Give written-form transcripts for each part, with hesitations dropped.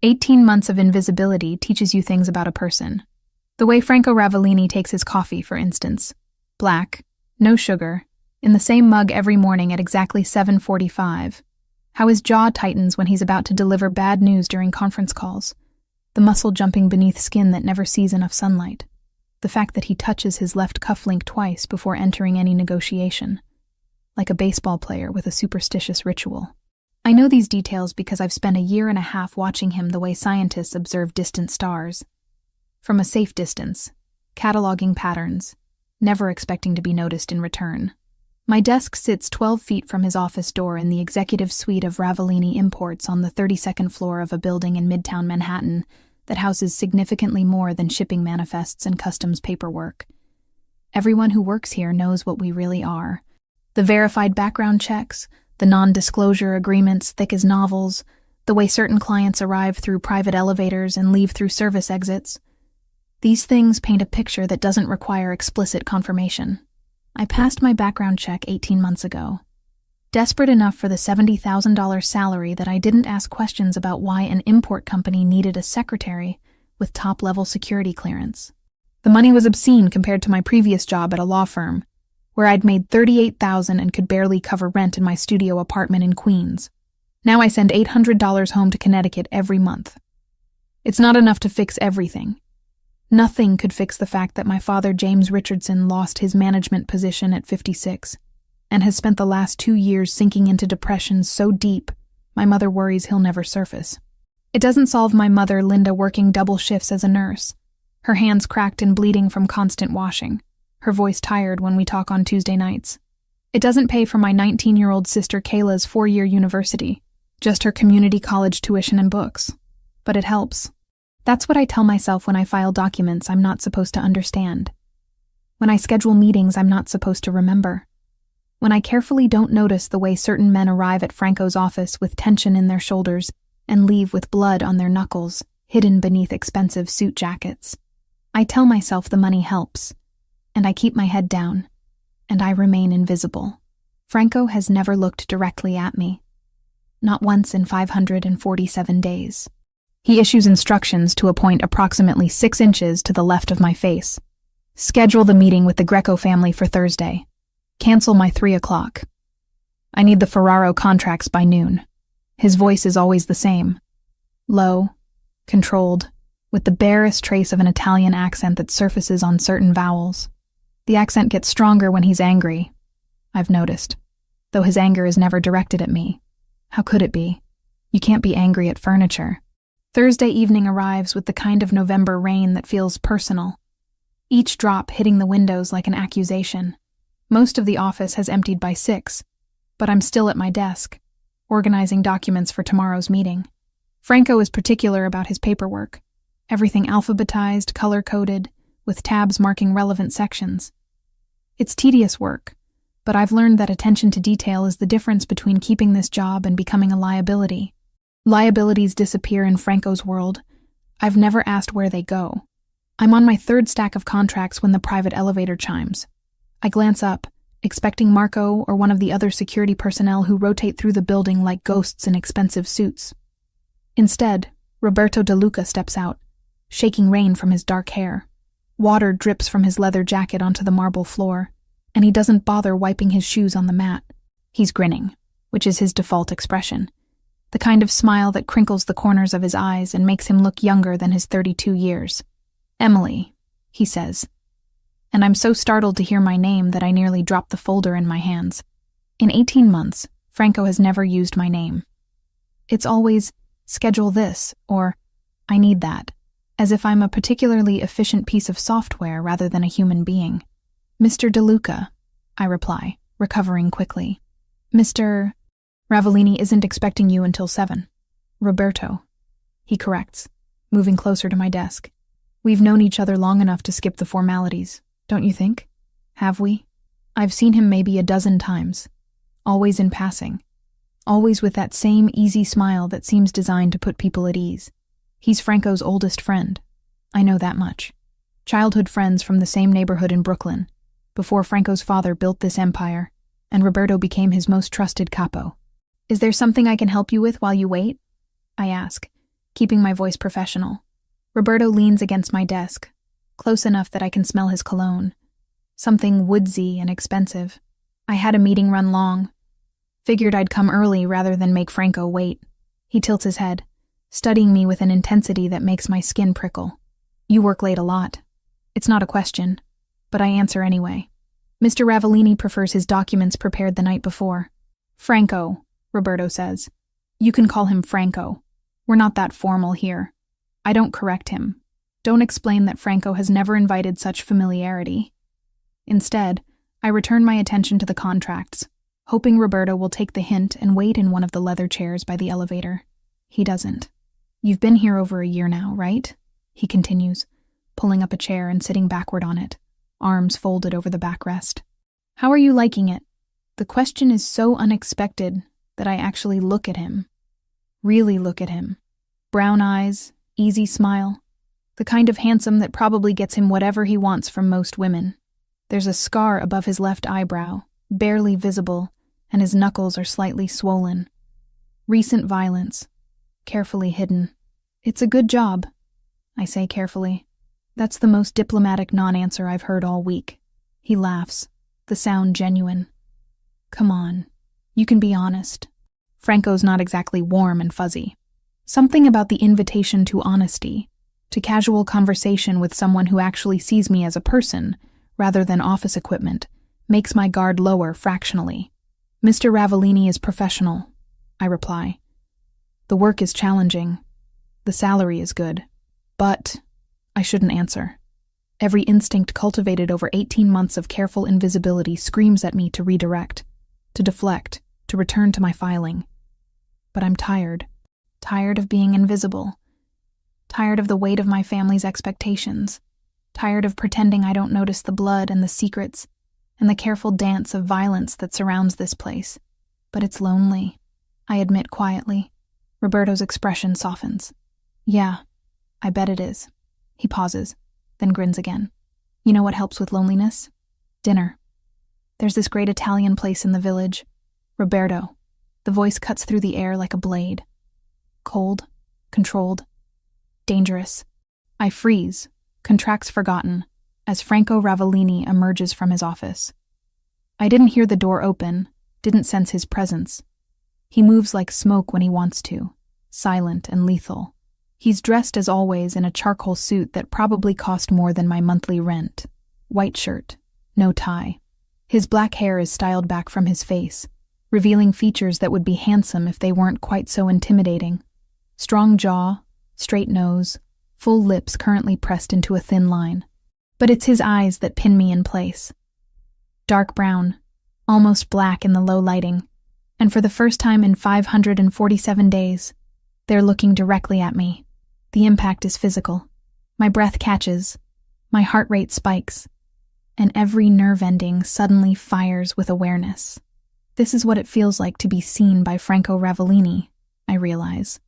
18 months of invisibility teaches you things about a person. The way Franco Ravellini takes his coffee, for instance. Black, no sugar, in the same mug every morning at exactly 7:45. How his jaw tightens when he's about to deliver bad news during conference calls. The muscle jumping beneath skin that never sees enough sunlight. The fact that he touches his left cufflink twice before entering any negotiation. Like a baseball player with a superstitious ritual. I know these details because I've spent a year and a half watching him the way scientists observe distant stars. From a safe distance, cataloging patterns, never expecting to be noticed in return. My desk sits 12 feet from his office door in the executive suite of Ravellini Imports on the 32nd floor of a building in Midtown Manhattan that houses significantly more than shipping manifests and customs paperwork. Everyone who works here knows what we really are. The verified background checks, the non-disclosure agreements thick as novels, the way certain clients arrive through private elevators and leave through service exits. These things paint a picture that doesn't require explicit confirmation. I passed my background check 18 months ago. Desperate enough for the $70,000 salary that I didn't ask questions about why an import company needed a secretary with top-level security clearance. The money was obscene compared to my previous job at a law firm, where I'd made $38,000 and could barely cover rent in my studio apartment in Queens. Now I send $800 home to Connecticut every month. It's not enough to fix everything. Nothing could fix the fact that my father, James Richardson, lost his management position at 56 and has spent the last 2 years sinking into depression so deep, my mother worries he'll never surface. It doesn't solve my mother, Linda, working double shifts as a nurse, her hands cracked and bleeding from constant washing, her voice tired when we talk on Tuesday nights. It doesn't pay for my 19-year-old sister Kayla's 4-year university, just her community college tuition and books. But it helps. That's what I tell myself when I file documents I'm not supposed to understand. When I schedule meetings I'm not supposed to remember. When I carefully don't notice the way certain men arrive at Franco's office with tension in their shoulders and leave with blood on their knuckles, hidden beneath expensive suit jackets. I tell myself the money helps, and I keep my head down, and I remain invisible. Franco has never looked directly at me. Not once in 547 days. He issues instructions to a point approximately 6 inches to the left of my face. Schedule the meeting with the Greco family for Thursday. Cancel my 3 o'clock. I need the Ferraro contracts by noon. His voice is always the same. Low, controlled, with the barest trace of an Italian accent that surfaces on certain vowels. The accent gets stronger when he's angry, I've noticed, though his anger is never directed at me. How could it be? You can't be angry at furniture. Thursday evening arrives with the kind of November rain that feels personal. Each drop hitting the windows like an accusation. Most of the office has emptied by 6, but I'm still at my desk, organizing documents for tomorrow's meeting. Franco is particular about his paperwork. Everything alphabetized, color-coded, with tabs marking relevant sections. It's tedious work, but I've learned that attention to detail is the difference between keeping this job and becoming a liability. Liabilities disappear in Franco's world. I've never asked where they go. I'm on my 3rd stack of contracts when the private elevator chimes. I glance up, expecting Marco or one of the other security personnel who rotate through the building like ghosts in expensive suits. Instead, Roberto De Luca steps out, shaking rain from his dark hair. Water drips from his leather jacket onto the marble floor, and he doesn't bother wiping his shoes on the mat. He's grinning, which is his default expression. The kind of smile that crinkles the corners of his eyes and makes him look younger than his 32 years. Emily, he says. And I'm so startled to hear my name that I nearly drop the folder in my hands. In 18 months, Franco has never used my name. It's always, schedule this, or I need that, as if I'm a particularly efficient piece of software rather than a human being. Mr. De Luca, I reply, recovering quickly. Mr. Ravellini isn't expecting you until 7. Roberto, he corrects, moving closer to my desk. We've known each other long enough to skip the formalities, don't you think? Have we? I've seen him maybe a dozen times, always in passing, always with that same easy smile that seems designed to put people at ease. He's Franco's oldest friend. I know that much. Childhood friends from the same neighborhood in Brooklyn, before Franco's father built this empire, and Roberto became his most trusted capo. Is there something I can help you with while you wait? I ask, keeping my voice professional. Roberto leans against my desk, close enough that I can smell his cologne. Something woodsy and expensive. I had a meeting run long. Figured I'd come early rather than make Franco wait. He tilts his head, studying me with an intensity that makes my skin prickle. You work late a lot. It's not a question, but I answer anyway. Mr. Ravellini prefers his documents prepared the night before. Franco, Roberto says. You can call him Franco. We're not that formal here. I don't correct him. Don't explain that Franco has never invited such familiarity. Instead, I return my attention to the contracts, hoping Roberto will take the hint and wait in one of the leather chairs by the elevator. He doesn't. You've been here over a year now, right? He continues, pulling up a chair and sitting backward on it, arms folded over the backrest. How are you liking it? The question is so unexpected that I actually look at him. Really look at him. Brown eyes, easy smile. The kind of handsome that probably gets him whatever he wants from most women. There's a scar above his left eyebrow, barely visible, and his knuckles are slightly swollen. Recent violence. Carefully hidden. It's a good job, I say carefully. That's the most diplomatic non-answer I've heard all week. He laughs, the sound genuine. Come on, you can be honest. Franco's not exactly warm and fuzzy. Something about the invitation to honesty, to casual conversation with someone who actually sees me as a person, rather than office equipment, makes my guard lower fractionally. Mr. Ravellini is professional, I reply. The work is challenging. The salary is good. But I shouldn't answer. Every instinct cultivated over 18 months of careful invisibility screams at me to redirect, to deflect, to return to my filing. But I'm tired. Tired of being invisible. Tired of the weight of my family's expectations. Tired of pretending I don't notice the blood and the secrets and the careful dance of violence that surrounds this place. But it's lonely, I admit quietly. Roberto's expression softens. Yeah, I bet it is. He pauses, then grins again. You know what helps with loneliness? Dinner. There's this great Italian place in the village. Roberto. The voice cuts through the air like a blade. Cold, controlled, dangerous. I freeze, contracts forgotten, as Franco Ravellini emerges from his office. I didn't hear the door open, didn't sense his presence. He moves like smoke when he wants to, silent and lethal. He's dressed as always in a charcoal suit that probably cost more than my monthly rent. White shirt, no tie. His black hair is styled back from his face, revealing features that would be handsome if they weren't quite so intimidating. Strong jaw, straight nose, full lips currently pressed into a thin line. But it's his eyes that pin me in place. Dark brown, almost black in the low lighting, and for the first time in 547 days, they're looking directly at me. The impact is physical. My breath catches, my heart rate spikes, and every nerve ending suddenly fires with awareness. This is what it feels like to be seen by Franco Ravellini, I realize.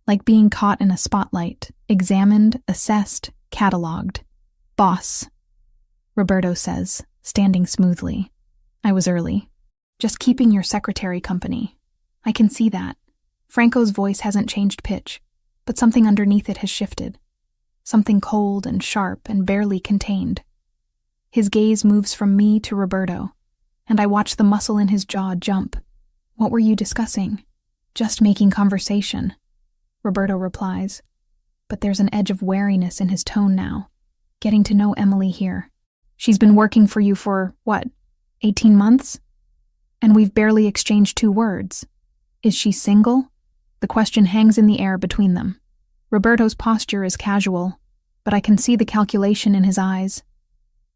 Like being caught in a spotlight, examined, assessed, catalogued. Boss, Roberto says, standing smoothly. I was early. Just keeping your secretary company. I can see that. Franco's voice hasn't changed pitch, but something underneath it has shifted. Something cold and sharp and barely contained. His gaze moves from me to Roberto, and I watch the muscle in his jaw jump. What were you discussing? Just making conversation, Roberto replies, but there's an edge of wariness in his tone now. Getting to know Emily here. She's been working for you for, 18 months? And we've barely exchanged 2 words. Is she single? The question hangs in the air between them. Roberto's posture is casual, but I can see the calculation in his eyes.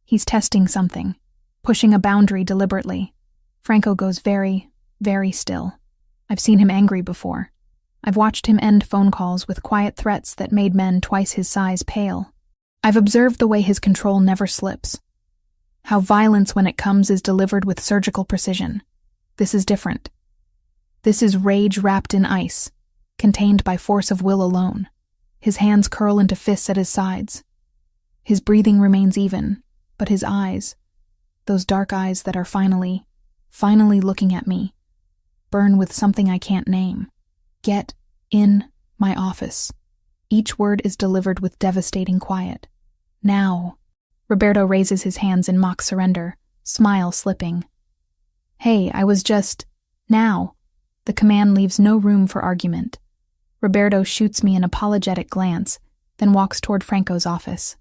He's testing something, pushing a boundary deliberately. Franco goes very, very still. I've seen him angry before. I've watched him end phone calls with quiet threats that made men twice his size pale. I've observed the way his control never slips. How violence when it comes is delivered with surgical precision. This is different. This is rage wrapped in ice, contained by force of will alone. His hands curl into fists at his sides. His breathing remains even, but his eyes, those dark eyes that are finally looking at me, burn with something I can't name. Get in My office. Each word is delivered with devastating quiet. Now. Roberto raises his hands in mock surrender, smile slipping. Hey, I was just... Now. The command leaves no room for argument. Roberto shoots me an apologetic glance, then walks toward Franco's office.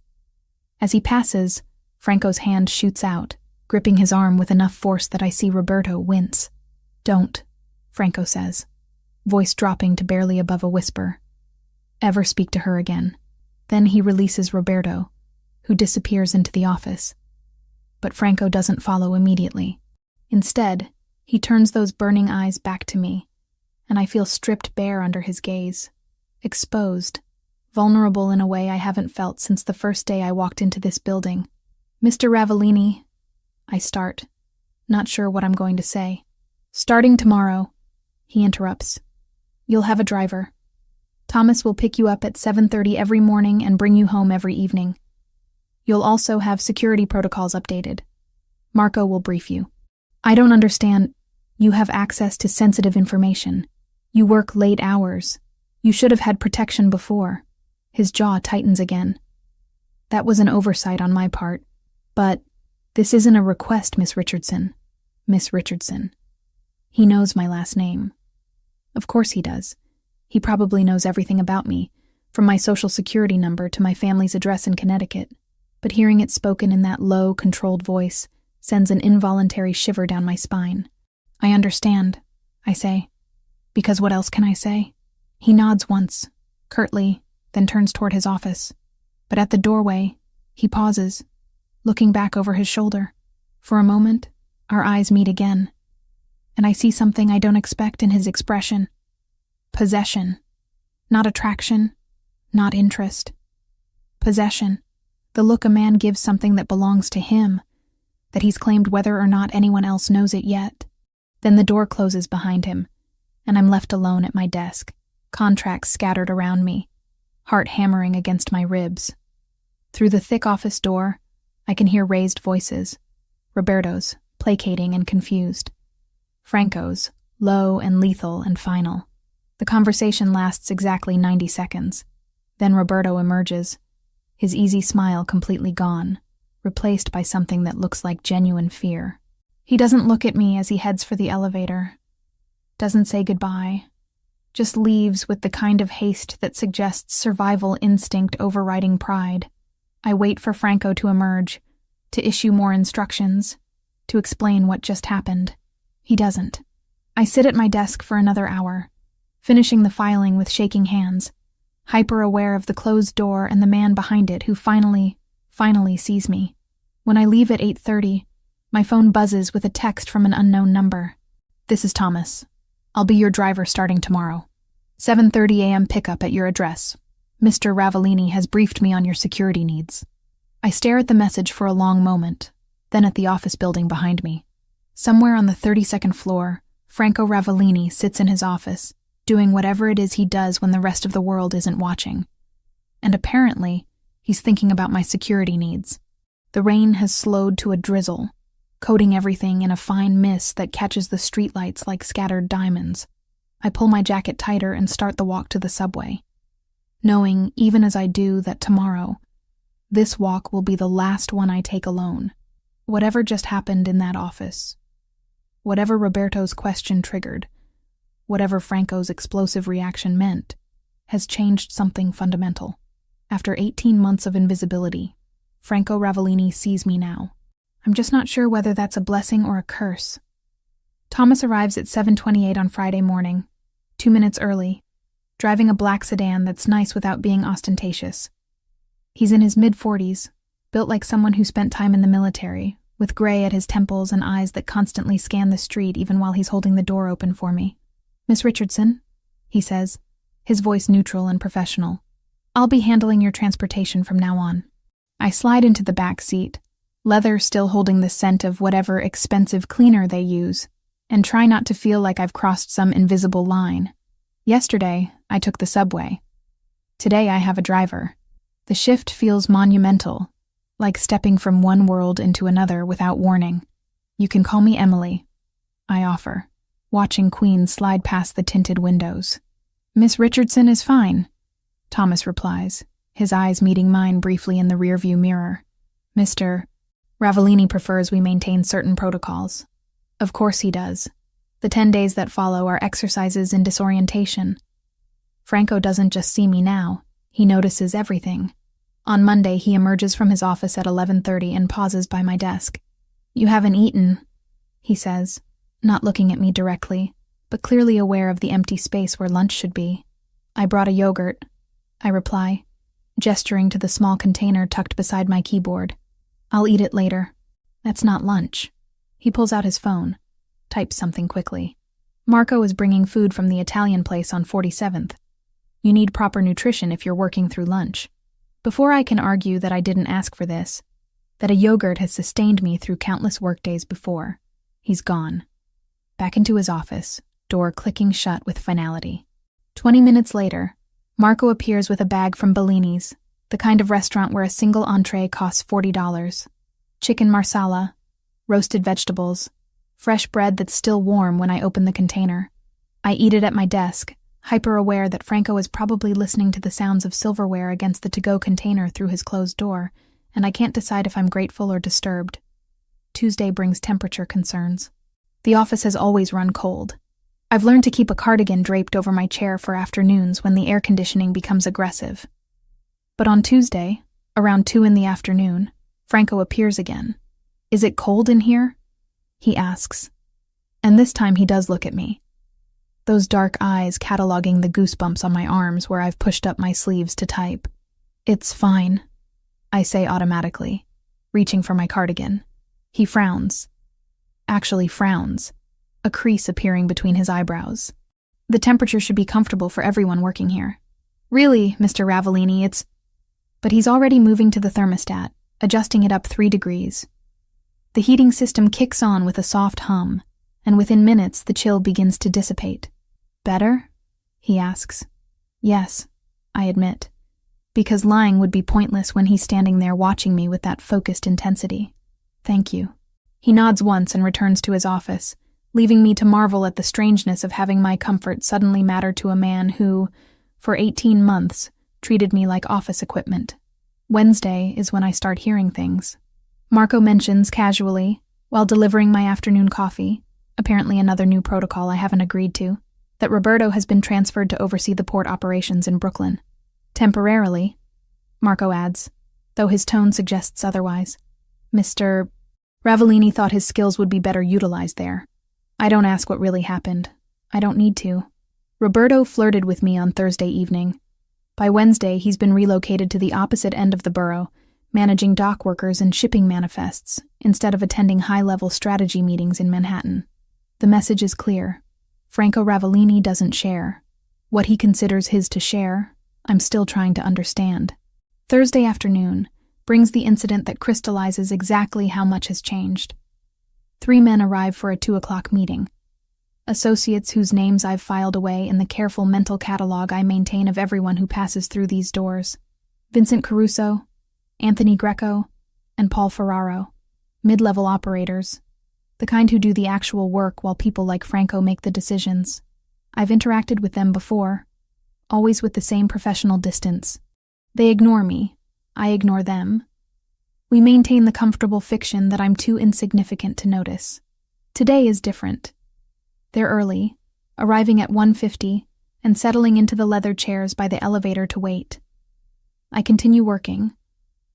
As he passes, Franco's hand shoots out, gripping his arm with enough force that I see Roberto wince. Don't, Franco says, voice dropping to barely above a whisper. Ever speak to her again. Then he releases Roberto, who disappears into the office. But Franco doesn't follow immediately. Instead, he turns those burning eyes back to me, and I feel stripped bare under his gaze, exposed, vulnerable in a way I haven't felt since the first day I walked into this building. Mr. Ravellini, I start, not sure what I'm going to say. Starting tomorrow, he interrupts. You'll have a driver. Thomas will pick you up at 7:30 every morning and bring you home every evening. You'll also have security protocols updated. Marco will brief you. I don't understand. You have access to sensitive information. You work late hours. You should have had protection before. His jaw tightens again. That was an oversight on my part. But this isn't a request, Miss Richardson. Miss Richardson. He knows my last name. Of course he does. He probably knows everything about me, from my social security number to my family's address in Connecticut. But hearing it spoken in that low, controlled voice sends an involuntary shiver down my spine. I understand, I say. Because what else can I say? He nods once, curtly, then turns toward his office. But at the doorway, he pauses, looking back over his shoulder. For a moment, our eyes meet again, and I see something I don't expect in his expression. Possession. Not attraction, not interest. Possession. The look a man gives something that belongs to him, that he's claimed whether or not anyone else knows it yet. Then the door closes behind him, and I'm left alone at my desk, contracts scattered around me, heart hammering against my ribs. Through the thick office door, I can hear raised voices, Roberto's, placating and confused, Franco's, low and lethal and final. The conversation lasts exactly 90 seconds. Then Roberto emerges, his easy smile completely gone, replaced by something that looks like genuine fear. He doesn't look at me as he heads for the elevator, doesn't say goodbye, just leaves with the kind of haste that suggests survival instinct overriding pride. I wait for Franco to emerge, to issue more instructions, to explain what just happened. He doesn't. I sit at my desk for another hour, finishing the filing with shaking hands, hyper-aware of the closed door and the man behind it who finally sees me. When I leave at 8:30, my phone buzzes with a text from an unknown number. This is Thomas. I'll be your driver starting tomorrow. 7:30 a.m. pickup at your address. Mr. Ravellini has briefed me on your security needs. I stare at the message for a long moment, then at the office building behind me. Somewhere on the 32nd floor, Franco Ravellini sits in his office, doing whatever it is he does when the rest of the world isn't watching. And apparently, he's thinking about my security needs. The rain has slowed to a drizzle, coating everything in a fine mist that catches the streetlights like scattered diamonds. I pull my jacket tighter and start the walk to the subway, knowing, even as I do, that tomorrow, this walk will be the last one I take alone. Whatever just happened in that office, whatever Roberto's question triggered, whatever Franco's explosive reaction meant, has changed something fundamental. After 18 months of invisibility, Franco Ravellini sees me now. I'm just not sure whether that's a blessing or a curse. Thomas arrives at 7:28 on Friday morning, 2 minutes early, driving a black sedan that's nice without being ostentatious. He's in his mid-40s, built like someone who spent time in the military, with gray at his temples and eyes that constantly scan the street even while he's holding the door open for me. Miss Richardson, he says, his voice neutral and professional. I'll be handling your transportation from now on. I slide into the back seat, leather still holding the scent of whatever expensive cleaner they use, and try not to feel like I've crossed some invisible line. Yesterday, I took the subway. Today I have a driver. The shift feels monumental, like stepping from one world into another without warning. You can call me Emily, I offer, watching Queen slide past the tinted windows. Miss Richardson is fine, Thomas replies, his eyes meeting mine briefly in the rearview mirror. Mr. Ravellini prefers we maintain certain protocols. Of course he does. The 10 days that follow are exercises in disorientation. Franco doesn't just see me now, he notices everything. On Monday, he emerges from his office at 11:30 and pauses by my desk. You haven't eaten, he says, not looking at me directly, but clearly aware of the empty space where lunch should be. I brought a yogurt, I reply, gesturing to the small container tucked beside my keyboard. I'll eat it later. That's not lunch. He pulls out his phone, types something quickly. Marco is bringing food from the Italian place on 47th. You need proper nutrition if you're working through lunch. Before I can argue that I didn't ask for this, that a yogurt has sustained me through countless workdays before, he's gone. Back into his office, door clicking shut with finality. 20 minutes later, Marco appears with a bag from Bellini's, the kind of restaurant where a single entree costs $40. Chicken marsala, roasted vegetables, fresh bread that's still warm when I open the container. I eat it at my desk, hyper-aware that Franco is probably listening to the sounds of silverware against the to-go container through his closed door, and I can't decide if I'm grateful or disturbed. Tuesday brings temperature concerns. The office has always run cold. I've learned to keep a cardigan draped over my chair for afternoons when the air conditioning becomes aggressive. But on Tuesday, around 2 in the afternoon, Franco appears again. Is it cold in here? He asks. And this time he does look at me. Those dark eyes cataloging the goosebumps on my arms where I've pushed up my sleeves to type. It's fine, I say automatically, reaching for my cardigan. He frowns. Actually frowns, a crease appearing between his eyebrows. The temperature should be comfortable for everyone working here. Really, Mr. Ravellini, it's... But he's already moving to the thermostat, adjusting it up 3 degrees. The heating system kicks on with a soft hum, and within minutes the chill begins to dissipate. Better? He asks. Yes, I admit, because lying would be pointless when he's standing there watching me with that focused intensity. Thank you. He nods once and returns to his office, leaving me to marvel at the strangeness of having my comfort suddenly matter to a man who, for 18 months, treated me like office equipment. Wednesday is when I start hearing things. Marco mentions casually, while delivering my afternoon coffee, apparently another new protocol I haven't agreed to, that Roberto has been transferred to oversee the port operations in Brooklyn. Temporarily, Marco adds, though his tone suggests otherwise. Mr. Ravellini thought his skills would be better utilized there. I don't ask what really happened. I don't need to. Roberto flirted with me on Thursday evening. By Wednesday, he's been relocated to the opposite end of the borough, managing dock workers and shipping manifests, instead of attending high-level strategy meetings in Manhattan. The message is clear. Franco Ravellini doesn't share. What he considers his to share, I'm still trying to understand. Thursday afternoon brings the incident that crystallizes exactly how much has changed. 3 men arrive for a 2:00 meeting. Associates whose names I've filed away in the careful mental catalog I maintain of everyone who passes through these doors. Vincent Caruso, Anthony Greco, and Paul Ferraro, mid-level operators, the kind who do the actual work while people like Franco make the decisions. I've interacted with them before, always with the same professional distance. They ignore me, I ignore them. We maintain the comfortable fiction that I'm too insignificant to notice. Today is different. They're early, arriving at 1:50 and settling into the leather chairs by the elevator to wait. I continue working,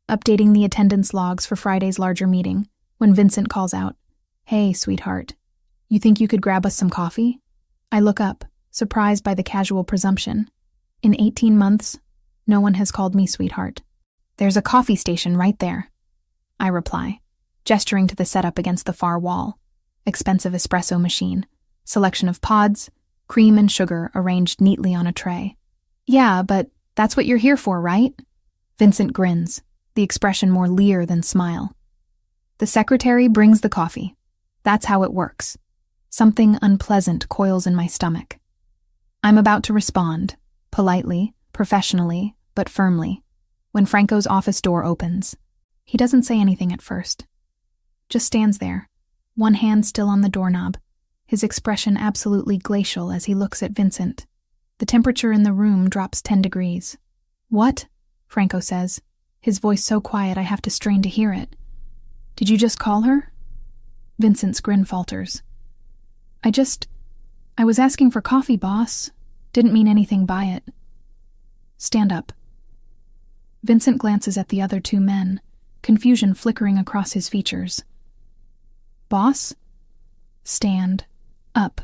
updating the attendance logs for Friday's larger meeting, when Vincent calls out, "Hey, sweetheart, you think you could grab us some coffee?" I look up, surprised by the casual presumption. In 18 months, no one has called me sweetheart. "There's a coffee station right there," I reply, gesturing to the setup against the far wall. Expensive espresso machine, selection of pods, cream and sugar arranged neatly on a tray. "Yeah, but that's what you're here for, right?" Vincent grins, the expression more leer than smile. "The secretary brings the coffee. That's how it works." Something unpleasant coils in my stomach. I'm about to respond, politely, professionally, but firmly, when Franco's office door opens. He doesn't say anything at first. Just stands there, one hand still on the doorknob, his expression absolutely glacial as he looks at Vincent. The temperature in the room drops 10 degrees. "What?" Franco says, his voice so quiet I have to strain to hear it. "Did you just call her?" Vincent's grin falters. I was asking for coffee, boss. Didn't mean anything by it." "Stand up." Vincent glances at the other two men, confusion flickering across his features. "Boss?" "Stand up."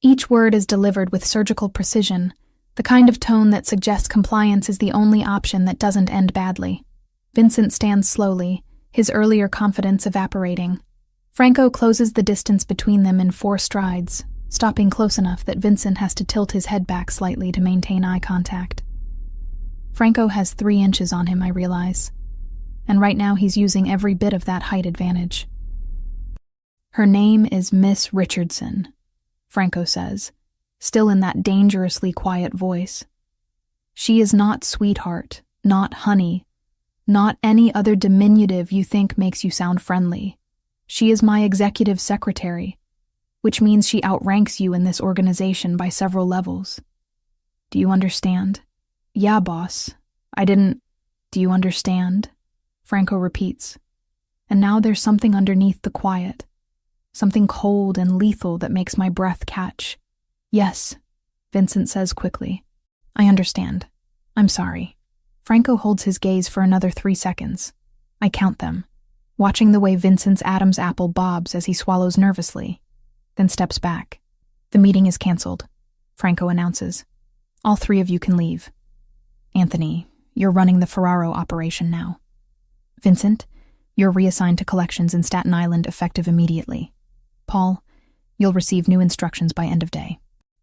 Each word is delivered with surgical precision, the kind of tone that suggests compliance is the only option that doesn't end badly. Vincent stands slowly, his earlier confidence evaporating. Franco closes the distance between them in 4 strides, stopping close enough that Vincent has to tilt his head back slightly to maintain eye contact. Franco has 3 inches on him, I realize, and right now he's using every bit of that height advantage. "Her name is Miss Richardson," Franco says, still in that dangerously quiet voice. "She is not sweetheart, not honey, not any other diminutive you think makes you sound friendly. She is my executive secretary, which means she outranks you in this organization by several levels. Do you understand?" "Yeah, boss. Do you understand?" Franco repeats. And now there's something underneath the quiet, something cold and lethal that makes my breath catch. "Yes," Vincent says quickly. "I understand. I'm sorry." Franco holds his gaze for another 3 seconds. I count them, watching the way Vincent's Adam's apple bobs as he swallows nervously, then steps back. "The meeting is canceled," Franco announces. "All 3 of you can leave. Anthony, you're running the Ferraro operation now. Vincent, you're reassigned to collections in Staten Island effective immediately. Paul, you'll receive new instructions by end of day."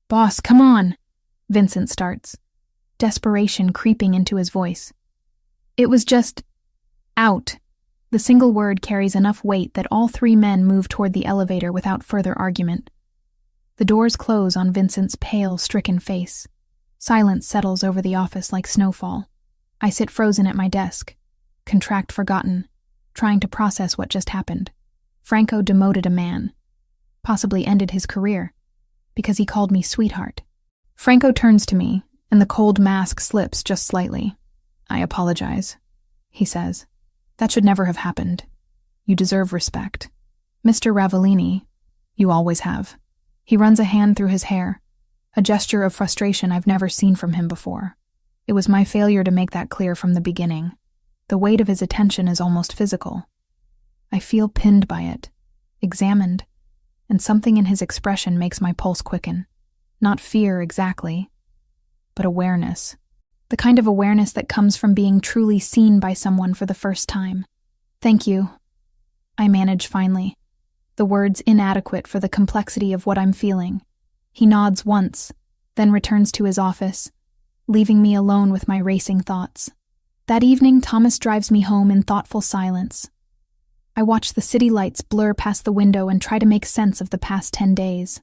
"Boss, come on," Vincent starts, desperation creeping into his voice. "It was just out." The single word carries enough weight that all 3 men move toward the elevator without further argument. The doors close on Vincent's pale, stricken face. Silence settles over the office like snowfall. I sit frozen at my desk, contract forgotten, trying to process what just happened. Franco demoted a man, possibly ended his career, because he called me sweetheart. Franco turns to me, and the cold mask slips just slightly. "I apologize," he says. "That should never have happened. You deserve respect. Mr. Ravellini, you always have." He runs a hand through his hair, a gesture of frustration I've never seen from him before. It was my failure to make that clear from the beginning. The weight of his attention is almost physical. I feel pinned by it, examined, and something in his expression makes my pulse quicken. Not fear exactly, but awareness. The kind of awareness that comes from being truly seen by someone for the first time. "Thank you," I manage finally, the words inadequate for the complexity of what I'm feeling. He nods once, then returns to his office, leaving me alone with my racing thoughts. That evening, Thomas drives me home in thoughtful silence. I watch the city lights blur past the window and try to make sense of the past 10 days.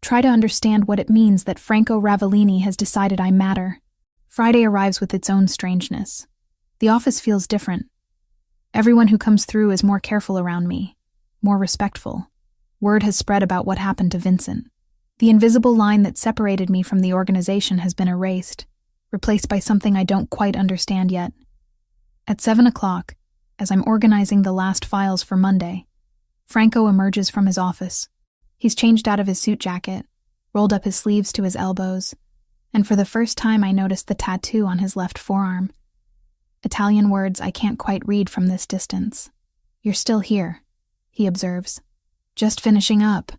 Try to understand what it means that Franco Ravellini has decided I matter. Friday arrives with its own strangeness. The office feels different. Everyone who comes through is more careful around me, more respectful. Word has spread about what happened to Vincent. The invisible line that separated me from the organization has been erased, replaced by something I don't quite understand yet. At 7 o'clock, as I'm organizing the last files for Monday, Franco emerges from his office. He's changed out of his suit jacket, rolled up his sleeves to his elbows, and for the first time I noticed the tattoo on his left forearm. Italian words I can't quite read from this distance. "You're still here," he observes. "Just finishing up,"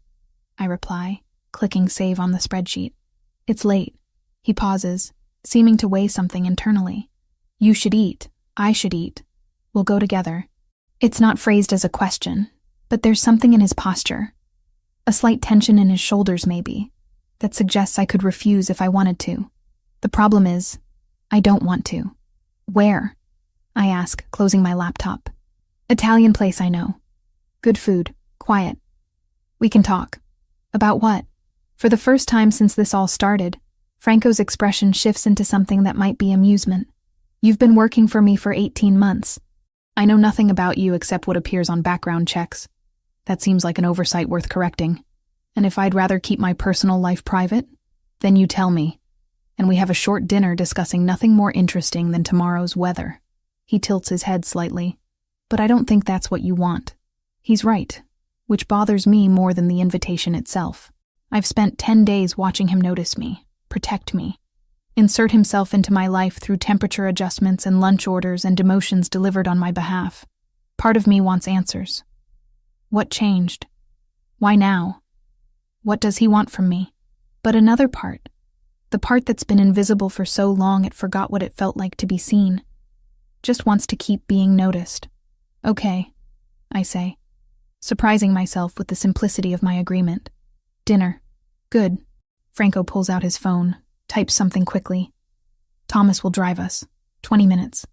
I reply, clicking save on the spreadsheet. "It's late." He pauses, seeming to weigh something internally. "You should eat. I should eat. We'll go together." It's not phrased as a question, but there's something in his posture. A slight tension in his shoulders, maybe, that suggests I could refuse if I wanted to. The problem is, I don't want to. "Where?" I ask, closing my laptop. "Italian place I know. Good food, quiet. We can talk." "About what?" For the first time since this all started, Franco's expression shifts into something that might be amusement. "You've been working for me for 18 months. I know nothing about you except what appears on background checks. That seems like an oversight worth correcting. And if I'd rather keep my personal life private, then you tell me." and we have a short dinner discussing nothing more interesting than tomorrow's weather. He tilts his head slightly. But I don't think that's what you want. He's right, which bothers me more than the invitation itself. I've spent 10 days watching him notice me, protect me, insert himself into my life through temperature adjustments and lunch orders and demotions delivered on my behalf. Part of me wants answers. What changed? Why now? What does he want from me? But another part, the part that's been invisible for so long it forgot what it felt like to be seen, just wants to keep being noticed. Okay, I say, surprising myself with the simplicity of my agreement. Dinner. Good. Franco pulls out his phone, types something quickly. Thomas will drive us. 20 minutes.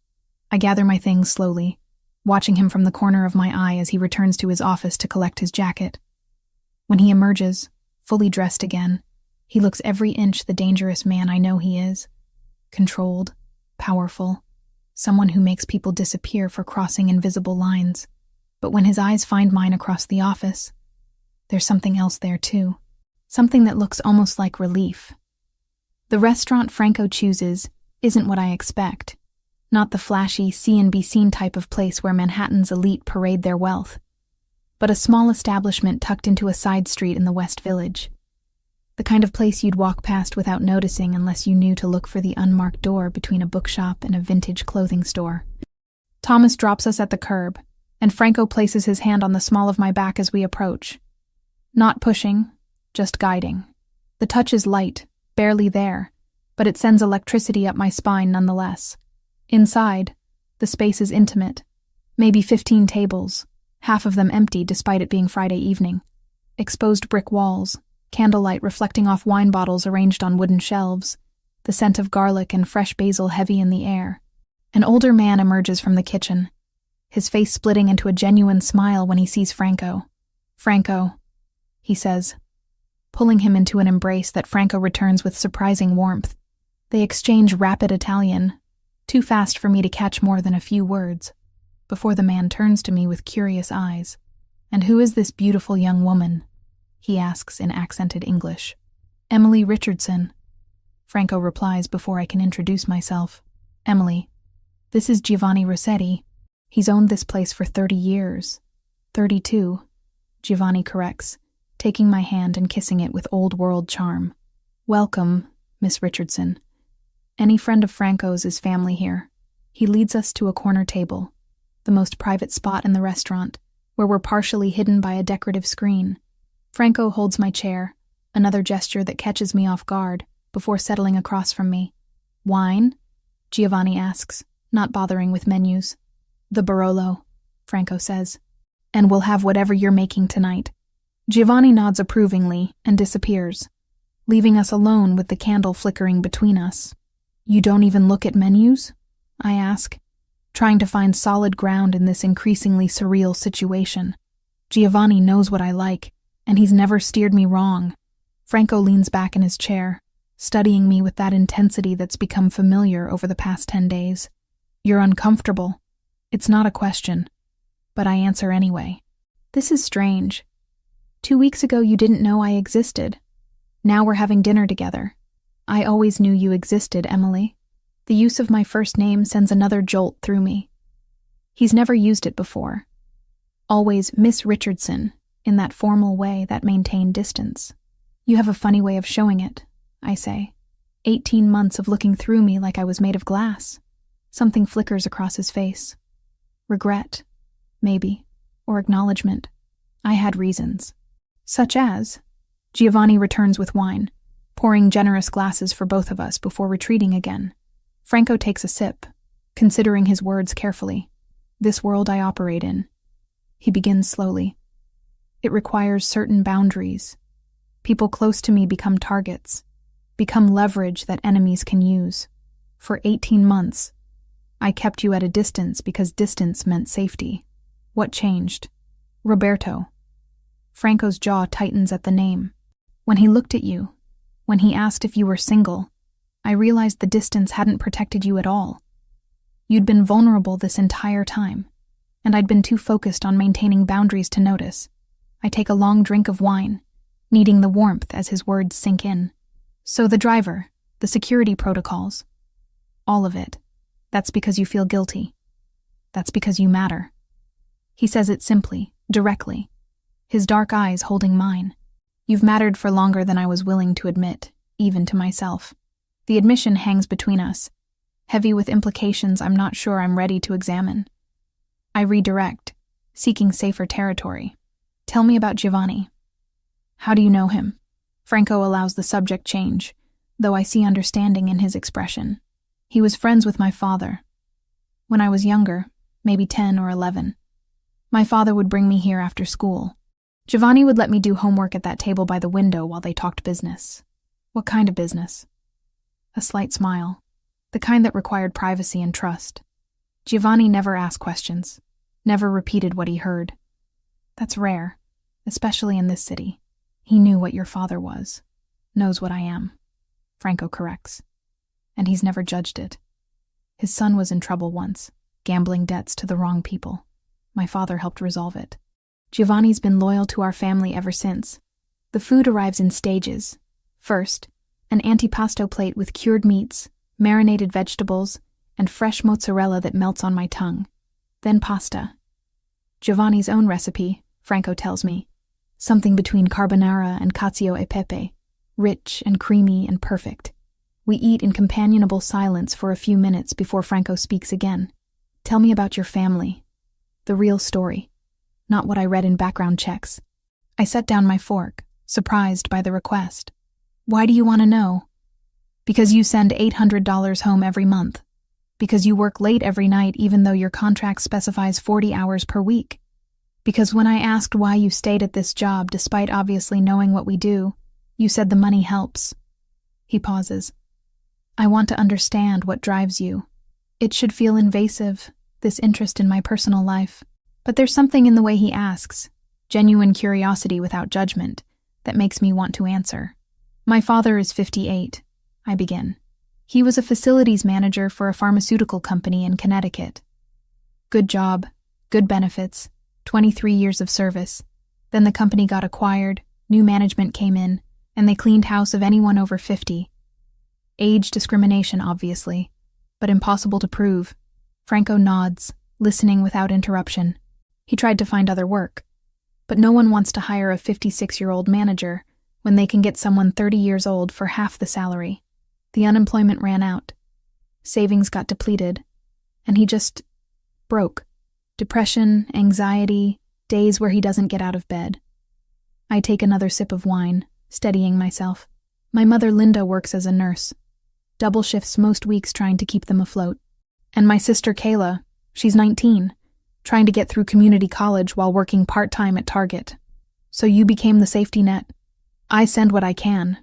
I gather my things slowly, watching him from the corner of my eye as he returns to his office to collect his jacket. When he emerges, fully dressed again, he looks every inch the dangerous man I know he is. Controlled, powerful, someone who makes people disappear for crossing invisible lines. But when his eyes find mine across the office, there's something else there too. Something that looks almost like relief. The restaurant Franco chooses isn't what I expect. Not the flashy, see-and-be-seen type of place where Manhattan's elite parade their wealth, but a small establishment tucked into a side street in the West Village. The kind of place you'd walk past without noticing unless you knew to look for the unmarked door between a bookshop and a vintage clothing store. Thomas drops us at the curb, and Franco places his hand on the small of my back as we approach. Not pushing, just guiding. The touch is light, barely there, but it sends electricity up my spine nonetheless. Inside, the space is intimate. Maybe 15 tables, half of them empty despite it being Friday evening. Exposed brick walls, candlelight reflecting off wine bottles arranged on wooden shelves, the scent of garlic and fresh basil heavy in the air. An older man emerges from the kitchen, his face splitting into a genuine smile when he sees Franco. Franco, he says, pulling him into an embrace that Franco returns with surprising warmth. They exchange rapid Italian, too fast for me to catch more than a few words, before the man turns to me with curious eyes. And who is this beautiful young woman? He asks in accented English. Emily Richardson. Franco replies before I can introduce myself. Emily, this is Giovanni Rossetti. He's owned this place for 30 years. 32, Giovanni corrects, taking my hand and kissing it with old-world charm. Welcome, Miss Richardson. Any friend of Franco's is family here. He leads us to a corner table, the most private spot in the restaurant, where we're partially hidden by a decorative screen. Franco holds my chair, another gesture that catches me off guard, before settling across from me. Wine? Giovanni asks, not bothering with menus. The Barolo, Franco says. And we'll have whatever you're making tonight. Giovanni nods approvingly and disappears, leaving us alone with the candle flickering between us. You don't even look at menus? I ask, trying to find solid ground in this increasingly surreal situation. Giovanni knows what I like, and he's never steered me wrong. Franco leans back in his chair, studying me with that intensity that's become familiar over the past 10 days. You're uncomfortable. It's not a question, but I answer anyway. This is strange. 2 weeks ago you didn't know I existed. Now we're having dinner together. I always knew you existed, Emily. The use of my first name sends another jolt through me. He's never used it before. Always Miss Richardson, in that formal way that maintained distance. You have a funny way of showing it, I say. 18 months of looking through me like I was made of glass. Something flickers across his face. Regret, maybe, or acknowledgement. I had reasons. Such as, Giovanni returns with wine, pouring generous glasses for both of us before retreating again. Franco takes a sip, considering his words carefully. This world I operate in. He begins slowly. It requires certain boundaries. People close to me become targets, become leverage that enemies can use. For 18 months, I kept you at a distance because distance meant safety. What changed? Roberto. Franco's jaw tightens at the name. When he looked at you, when he asked if you were single, I realized the distance hadn't protected you at all. You'd been vulnerable this entire time, and I'd been too focused on maintaining boundaries to notice. I take a long drink of wine, needing the warmth as his words sink in. So the driver, the security protocols. All of it. That's because you feel guilty. That's because you matter. He says it simply, directly, his dark eyes holding mine. You've mattered for longer than I was willing to admit, even to myself. The admission hangs between us, heavy with implications I'm not sure I'm ready to examine. I redirect, seeking safer territory. Tell me about Giovanni. How do you know him? Franco allows the subject change, though I see understanding in his expression. He was friends with my father. When I was younger, maybe 10 or 11, my father would bring me here after school. Giovanni would let me do homework at that table by the window while they talked business. What kind of business? A slight smile, the kind that required privacy and trust. Giovanni never asked questions, never repeated what he heard. That's rare, especially in this city. He knew what your father was, knows what I am, Franco corrects. And he's never judged it. His son was in trouble once, gambling debts to the wrong people. My father helped resolve it. Giovanni's been loyal to our family ever since. The food arrives in stages. First, an antipasto plate with cured meats, marinated vegetables, and fresh mozzarella that melts on my tongue. Then pasta. Giovanni's own recipe, Franco tells me. Something between carbonara and cacio e pepe, rich and creamy and perfect. We eat in companionable silence for a few minutes before Franco speaks again. Tell me about your family. The real story, not what I read in background checks. I set down my fork, surprised by the request. Why do you want to know? Because you send $800 home every month. Because you work late every night even though your contract specifies 40 hours per week. Because when I asked why you stayed at this job despite obviously knowing what we do, you said the money helps. He pauses. I want to understand what drives you. It should feel invasive, this interest in my personal life. But there's something in the way he asks, genuine curiosity without judgment, that makes me want to answer. My father is 58, I begin. He was a facilities manager for a pharmaceutical company in Connecticut. Good job, good benefits, 23 years of service. Then the company got acquired, new management came in, and they cleaned house of anyone over 50. Age discrimination, obviously, but impossible to prove. Franco nods, listening without interruption. He tried to find other work, but no one wants to hire a 56-year-old manager when they can get someone 30 years old for half the salary. The unemployment ran out. Savings got depleted, and he just broke. Depression, anxiety, days where he doesn't get out of bed. I take another sip of wine, steadying myself. My mother Linda works as a nurse. Double shifts most weeks trying to keep them afloat. And my sister Kayla, she's 19, trying to get through community college while working part-time at Target. So you became the safety net. I send what I can.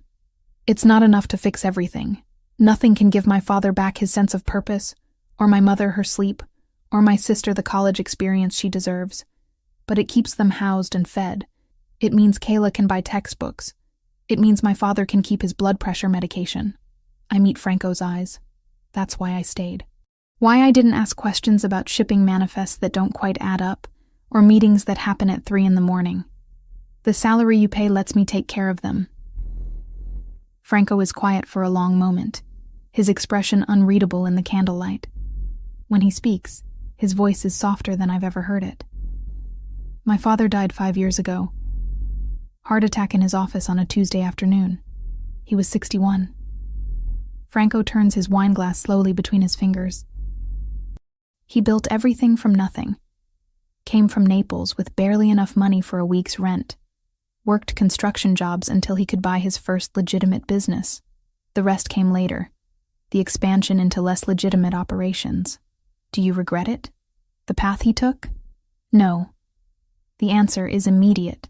It's not enough to fix everything. Nothing can give my father back his sense of purpose, or my mother her sleep, or my sister the college experience she deserves. But it keeps them housed and fed. It means Kayla can buy textbooks. It means my father can keep his blood pressure medication. I meet Franco's eyes. That's why I stayed. Why I didn't ask questions about shipping manifests that don't quite add up, or meetings that happen at 3 a.m. The salary you pay lets me take care of them. Franco is quiet for a long moment, his expression unreadable in the candlelight. When he speaks, his voice is softer than I've ever heard it. My father died 5 years ago. Heart attack in his office on a Tuesday afternoon. He was 61. Franco turns his wine glass slowly between his fingers. He built everything from nothing. Came from Naples with barely enough money for a week's rent. Worked construction jobs until he could buy his first legitimate business. The rest came later. The expansion into less legitimate operations. Do you regret it? The path he took? No. The answer is immediate.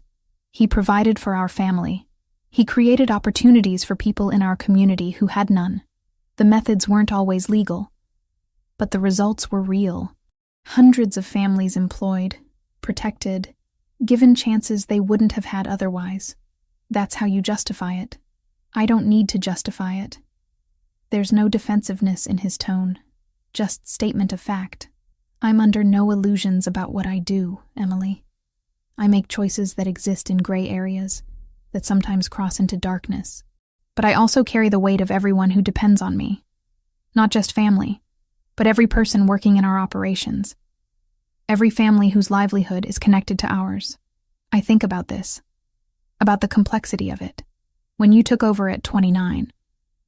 He provided for our family. He created opportunities for people in our community who had none. The methods weren't always legal, but the results were real. Hundreds of families employed, protected, given chances they wouldn't have had otherwise. That's how you justify it. I don't need to justify it. There's no defensiveness in his tone, just statement of fact. I'm under no illusions about what I do, Emily. I make choices that exist in gray areas, that sometimes cross into darkness. but I also carry the weight of everyone who depends on me. Not just family, but every person working in our operations. Every family whose livelihood is connected to ours. I think about this, about the complexity of it. When you took over at 29,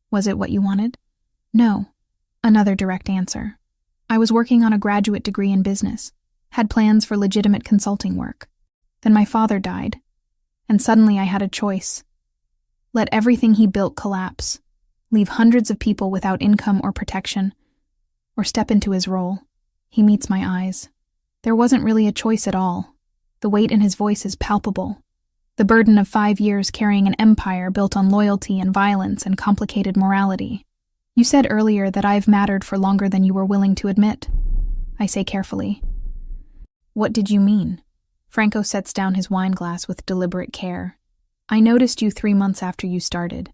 was it what you wanted? No. Another direct answer. I was working on a graduate degree in business, had plans for legitimate consulting work. Then my father died, and suddenly I had a choice. Let everything he built collapse, leave hundreds of people without income or protection, or step into his role. He meets my eyes. There wasn't really a choice at all. The weight in his voice is palpable. The burden of 5 years carrying an empire built on loyalty and violence and complicated morality. You said earlier that I've mattered for longer than you were willing to admit. I say carefully. What did you mean? Franco sets down his wine glass with deliberate care. I noticed you 3 months after you started.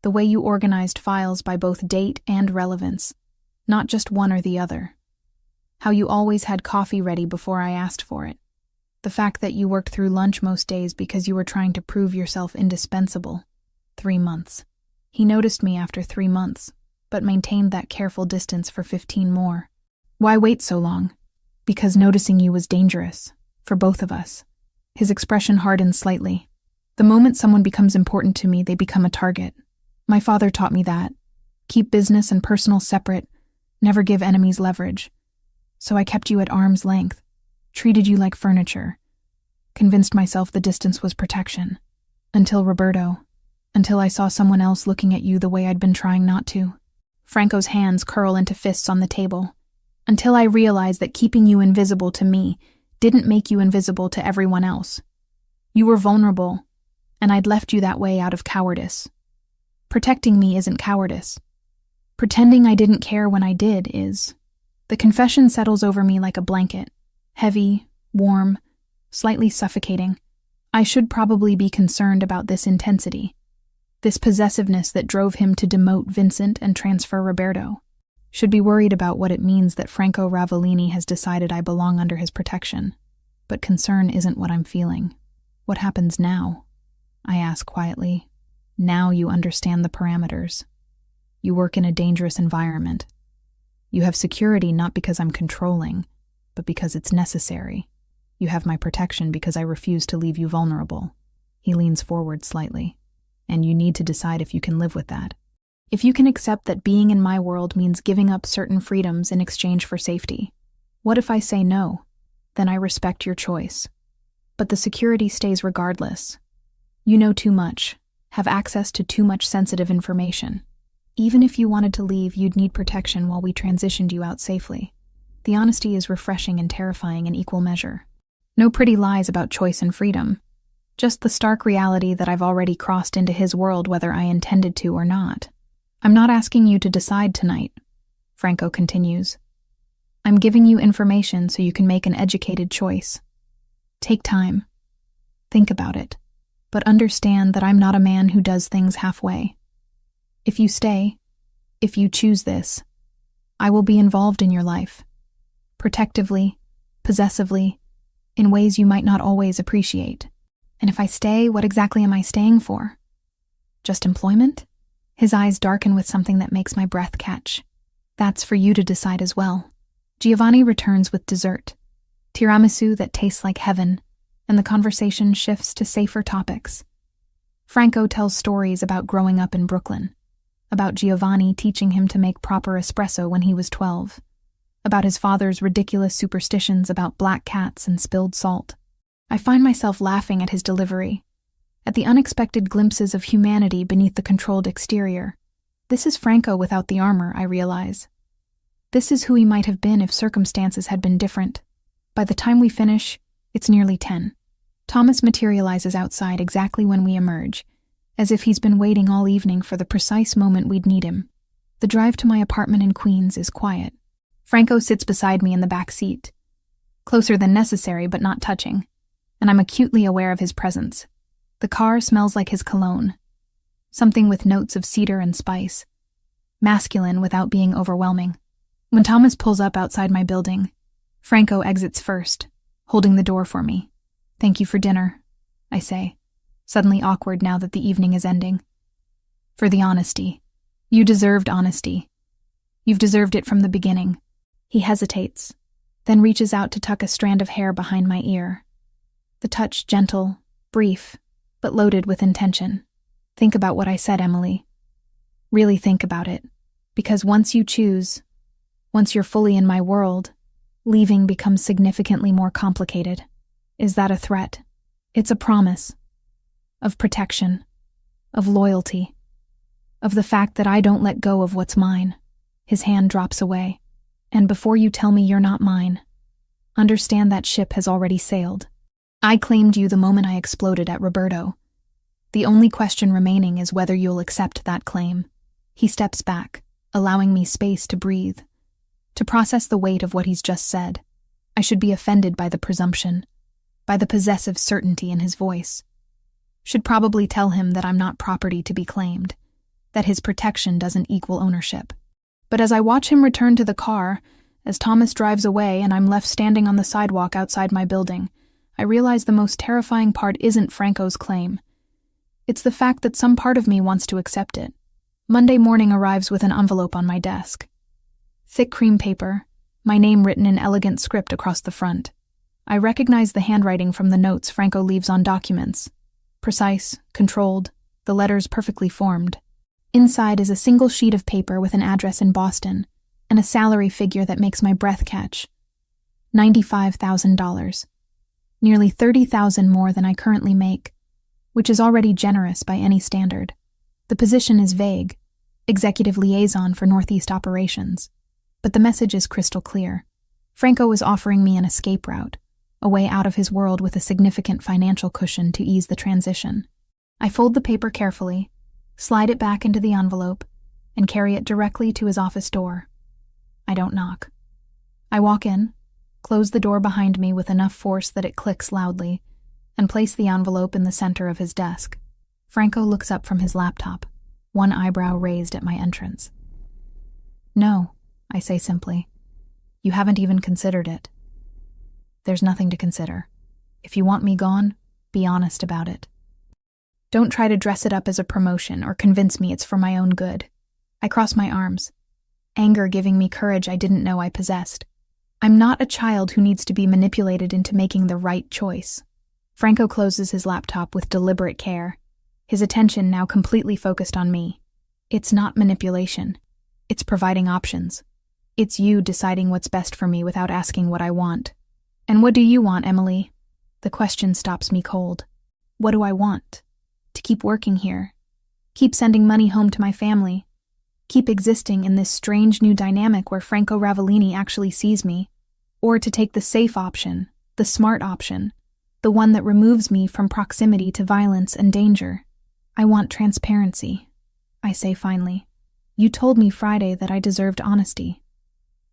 The way you organized files by both date and relevance, not just one or the other. How you always had coffee ready before I asked for it. The fact that you worked through lunch most days because you were trying to prove yourself indispensable. 3 months. He noticed me after 3 months, but maintained that careful distance for 15 more. Why wait so long? Because noticing you was dangerous, for both of us. His expression hardened slightly. The moment someone becomes important to me, they become a target. My father taught me that. Keep business and personal separate, never give enemies leverage. So I kept you at arm's length, treated you like furniture, convinced myself the distance was protection. Until Roberto, until I saw someone else looking at you the way I'd been trying not to. Franco's hands curl into fists on the table. Until I realized that keeping you invisible to me didn't make you invisible to everyone else. You were vulnerable, and I'd left you that way out of cowardice. Protecting me isn't cowardice. Pretending I didn't care when I did is. The confession settles over me like a blanket. Heavy, warm, slightly suffocating. I should probably be concerned about this intensity. This possessiveness that drove him to demote Vincent and transfer Roberto. Should be worried about what it means that Franco Ravellini has decided I belong under his protection. But concern isn't what I'm feeling. What happens now? I ask quietly. Now you understand the parameters. You work in a dangerous environment. You have security not because I'm controlling, but because it's necessary. You have my protection because I refuse to leave you vulnerable. He leans forward slightly. And you need to decide if you can live with that. If you can accept that being in my world means giving up certain freedoms in exchange for safety. What if I say no? Then I respect your choice. But the security stays regardless. You know too much, have access to too much sensitive information. Even if you wanted to leave, you'd need protection while we transitioned you out safely. The honesty is refreshing and terrifying in equal measure. No pretty lies about choice and freedom. Just the stark reality that I've already crossed into his world whether I intended to or not. I'm not asking you to decide tonight, Franco continues. I'm giving you information so you can make an educated choice. Take time. Think about it. But understand that I'm not a man who does things halfway. If you stay, if you choose this, I will be involved in your life. Protectively, possessively, in ways you might not always appreciate. And if I stay, what exactly am I staying for? Just employment? His eyes darken with something that makes my breath catch. That's for you to decide as well. Giovanni returns with dessert, tiramisu that tastes like heaven, and the conversation shifts to safer topics. Franco tells stories about growing up in Brooklyn, about Giovanni teaching him to make proper espresso when he was 12, about his father's ridiculous superstitions about black cats and spilled salt. I find myself laughing at his delivery, at the unexpected glimpses of humanity beneath the controlled exterior. This is Franco without the armor, I realize. This is who he might have been if circumstances had been different. By the time we finish, it's nearly 10. Thomas materializes outside exactly when we emerge, as if he's been waiting all evening for the precise moment we'd need him. The drive to my apartment in Queens is quiet. Franco sits beside me in the back seat, closer than necessary but not touching, and I'm acutely aware of his presence. The car smells like his cologne, something with notes of cedar and spice, masculine without being overwhelming. When Thomas pulls up outside my building, Franco exits first, holding the door for me. Thank you for dinner, I say, suddenly awkward now that the evening is ending. For the honesty. You deserved honesty. You've deserved it from the beginning. He hesitates, then reaches out to tuck a strand of hair behind my ear. The touch gentle, brief, but loaded with intention. Think about what I said, Emily. Really think about it. Because once you choose, once you're fully in my world, leaving becomes significantly more complicated. Is that a threat? It's a promise. Of protection. Of loyalty. Of the fact that I don't let go of what's mine. His hand drops away. And before you tell me you're not mine, understand that ship has already sailed. I claimed you the moment I exploded at Roberto. The only question remaining is whether you'll accept that claim. He steps back, allowing me space to breathe, to process the weight of what he's just said. I should be offended by the presumption, by the possessive certainty in his voice. Should probably tell him that I'm not property to be claimed, that his protection doesn't equal ownership. But as I watch him return to the car, as Thomas drives away and I'm left standing on the sidewalk outside my building, I realize the most terrifying part isn't Franco's claim. It's the fact that some part of me wants to accept it. Monday morning arrives with an envelope on my desk. Thick cream paper, my name written in elegant script across the front. I recognize the handwriting from the notes Franco leaves on documents. Precise, controlled, the letters perfectly formed. Inside is a single sheet of paper with an address in Boston, and a salary figure that makes my breath catch. $95,000. Nearly $30,000 more than I currently make, which is already generous by any standard. The position is vague, executive liaison for Northeast operations. But the message is crystal clear. Franco is offering me an escape route, a way out of his world with a significant financial cushion to ease the transition. I fold the paper carefully, slide it back into the envelope, and carry it directly to his office door. I don't knock. I walk in, close the door behind me with enough force that it clicks loudly, and place the envelope in the center of his desk. Franco looks up from his laptop, one eyebrow raised at my entrance. No, I say simply. You haven't even considered it. There's nothing to consider. If you want me gone, be honest about it. Don't try to dress it up as a promotion or convince me it's for my own good. I cross my arms, anger giving me courage I didn't know I possessed. I'm not a child who needs to be manipulated into making the right choice. Franco closes his laptop with deliberate care, his attention now completely focused on me. It's not manipulation. It's providing options. It's you deciding what's best for me without asking what I want. And what do you want, Emily? The question stops me cold. What do I want? To keep working here. Keep sending money home to my family. Keep existing in this strange new dynamic where Franco Ravellini actually sees me. Or to take the safe option, the smart option, the one that removes me from proximity to violence and danger. I want transparency, I say finally. You told me Friday that I deserved honesty,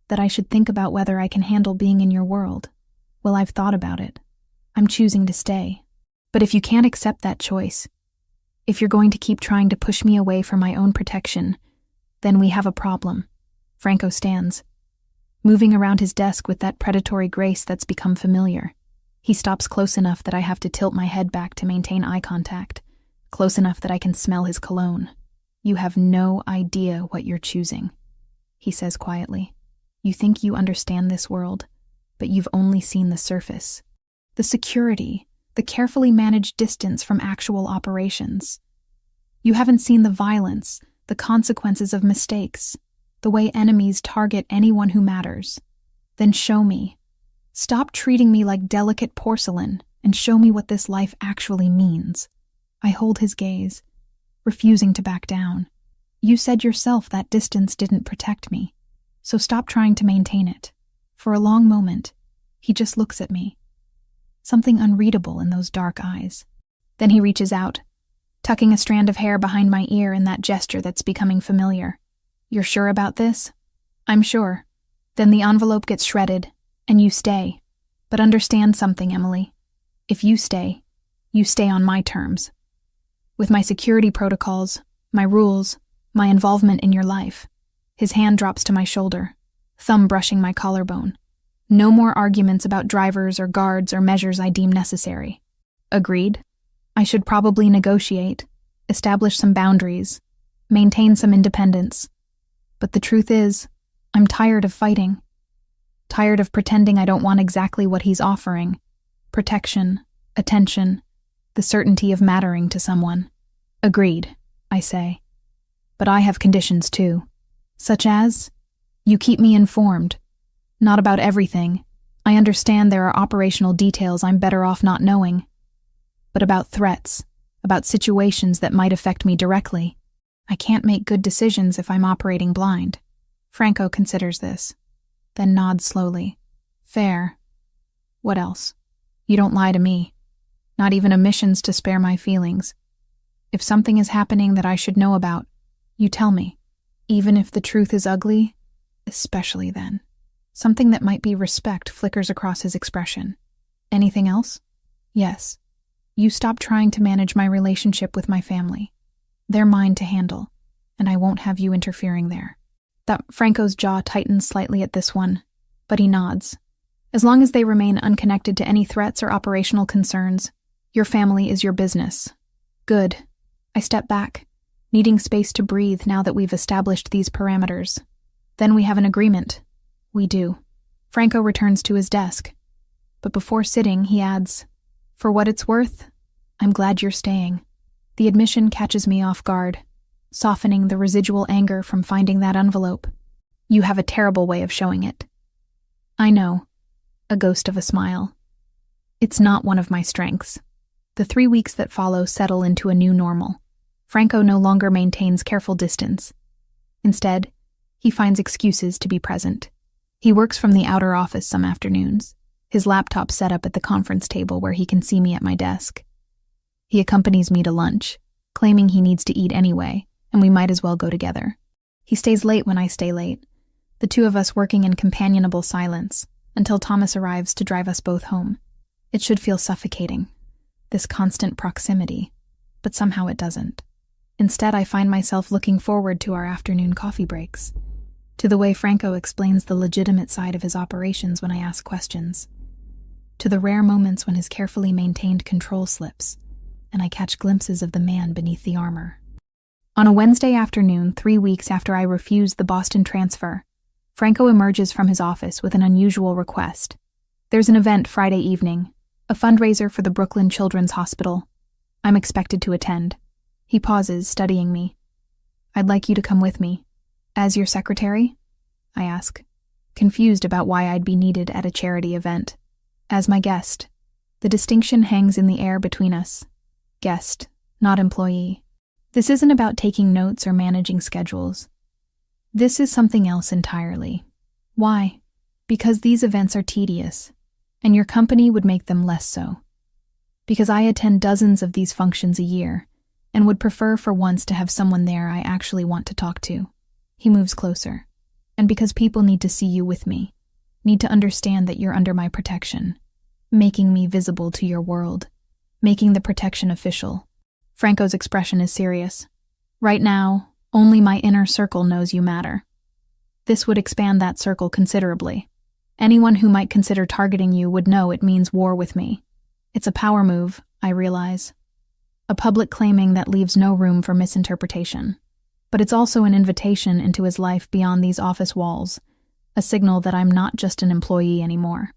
that I should think about whether I can handle being in your world. Well, I've thought about it. I'm choosing to stay. But if you can't accept that choice, if you're going to keep trying to push me away for my own protection, then we have a problem. Franco stands, moving around his desk with that predatory grace that's become familiar. He stops close enough that I have to tilt my head back to maintain eye contact, close enough that I can smell his cologne. You have no idea what you're choosing, he says quietly. You think you understand this world, but you've only seen the surface. The security, the carefully managed distance from actual operations. You haven't seen the violence, the consequences of mistakes, the way enemies target anyone who matters. Then show me. Stop treating me like delicate porcelain and show me what this life actually means. I hold his gaze, refusing to back down. You said yourself that distance didn't protect me, so stop trying to maintain it. For a long moment, he just looks at me. Something unreadable in those dark eyes. Then he reaches out, tucking a strand of hair behind my ear in that gesture that's becoming familiar. You're sure about this? I'm sure. Then the envelope gets shredded, and you stay. But understand something, Emily. If you stay on my terms. With my security protocols, my rules, my involvement in your life. His hand drops to my shoulder, thumb brushing my collarbone. No more arguments about drivers or guards or measures I deem necessary. Agreed? I should probably negotiate, establish some boundaries, maintain some independence. But the truth is, I'm tired of fighting. Tired of pretending I don't want exactly what he's offering. Protection, attention, the certainty of mattering to someone. Agreed, I say. But I have conditions too. Such as, you keep me informed. Not about everything. I understand there are operational details I'm better off not knowing. But about threats, about situations that might affect me directly. I can't make good decisions if I'm operating blind. Franco considers this, then nods slowly. Fair. What else? You don't lie to me. Not even omissions to spare my feelings. If something is happening that I should know about, you tell me. Even if the truth is ugly, especially then. Something that might be respect flickers across his expression. Anything else? Yes. You stop trying to manage my relationship with my family. They're mine to handle, and I won't have you interfering there. Franco's jaw tightens slightly at this one, but he nods. As long as they remain unconnected to any threats or operational concerns, your family is your business. Good. I step back, needing space to breathe now that we've established these parameters. Then we have an agreement. We do. Franco returns to his desk. But before sitting, he adds, for what it's worth, I'm glad you're staying. The admission catches me off guard, softening the residual anger from finding that envelope. You have a terrible way of showing it. I know. A ghost of a smile. It's not one of my strengths. The 3 weeks that follow settle into a new normal. Franco no longer maintains careful distance. Instead, he finds excuses to be present. He works from the outer office some afternoons, his laptop set up at the conference table where he can see me at my desk. He accompanies me to lunch, claiming he needs to eat anyway, and we might as well go together. He stays late when I stay late, the two of us working in companionable silence, until Thomas arrives to drive us both home. It should feel suffocating, this constant proximity, but somehow it doesn't. Instead, I find myself looking forward to our afternoon coffee breaks, to the way Franco explains the legitimate side of his operations when I ask questions, to the rare moments when his carefully maintained control slips, and I catch glimpses of the man beneath the armor. On a Wednesday afternoon, 3 weeks after I refused the Boston transfer, Franco emerges from his office with an unusual request. There's an event Friday evening, a fundraiser for the Brooklyn Children's Hospital. I'm expected to attend. He pauses, studying me. I'd like you to come with me. As your secretary? I ask, confused about why I'd be needed at a charity event. As my guest. The distinction hangs in the air between us. Guest, not employee. This isn't about taking notes or managing schedules. This is something else entirely. Why? Because these events are tedious, and your company would make them less so. Because I attend dozens of these functions a year, and would prefer for once to have someone there I actually want to talk to. He moves closer. And because people need to see you with me, need to understand that you're under my protection, making me visible to your world, making the protection official. Franco's expression is serious. Right now, only my inner circle knows you matter. This would expand that circle considerably. Anyone who might consider targeting you would know it means war with me. It's a power move, I realize. A public claiming that leaves no room for misinterpretation. But it's also an invitation into his life beyond these office walls, a signal that I'm not just an employee anymore.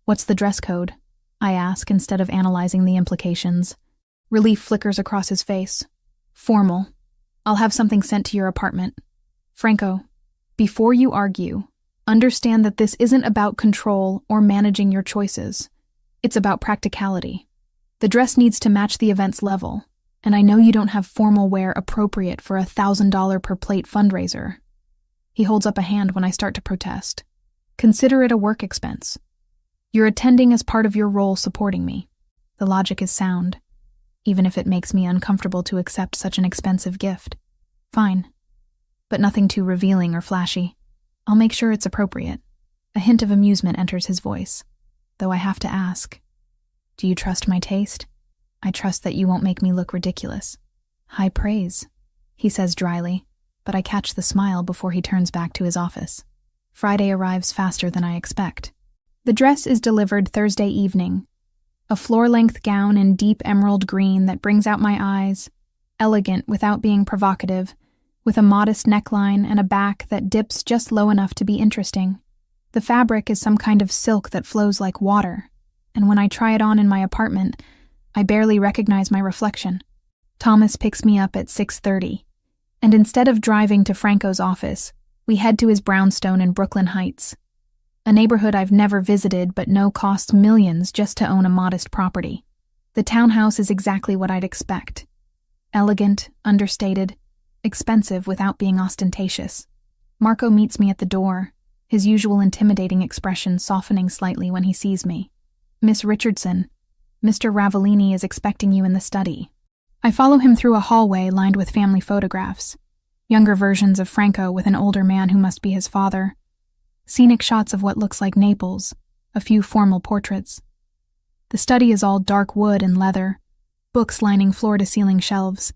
What's the dress code? I ask instead of analyzing the implications. Relief flickers across his face. Formal. I'll have something sent to your apartment. Franco, before you argue, understand that this isn't about control or managing your choices. It's about practicality. The dress needs to match the event's level, and I know you don't have formal wear appropriate for a $1,000 per plate fundraiser. He holds up a hand when I start to protest. Consider it a work expense. You're attending as part of your role supporting me. The logic is sound, even if it makes me uncomfortable to accept such an expensive gift. Fine, but nothing too revealing or flashy. I'll make sure it's appropriate. A hint of amusement enters his voice, though I have to ask, do you trust my taste? I trust that you won't make me look ridiculous. High praise, he says dryly, but I catch the smile before he turns back to his office. Friday arrives faster than I expect. The dress is delivered Thursday evening. A floor-length gown in deep emerald green that brings out my eyes, elegant without being provocative, with a modest neckline and a back that dips just low enough to be interesting. The fabric is some kind of silk that flows like water, and when I try it on in my apartment, I barely recognize my reflection. Thomas picks me up at 6:30, and instead of driving to Franco's office, we head to his brownstone in Brooklyn Heights, a neighborhood I've never visited but know costs millions just to own a modest property. The townhouse is exactly what I'd expect. Elegant, understated, expensive without being ostentatious. Marco meets me at the door, his usual intimidating expression softening slightly when he sees me. "Miss Richardson, Mr. Ravellini is expecting you in the study." I follow him through a hallway lined with family photographs, younger versions of Franco with an older man who must be his father, scenic shots of what looks like Naples, a few formal portraits. The study is all dark wood and leather, books lining floor-to-ceiling shelves,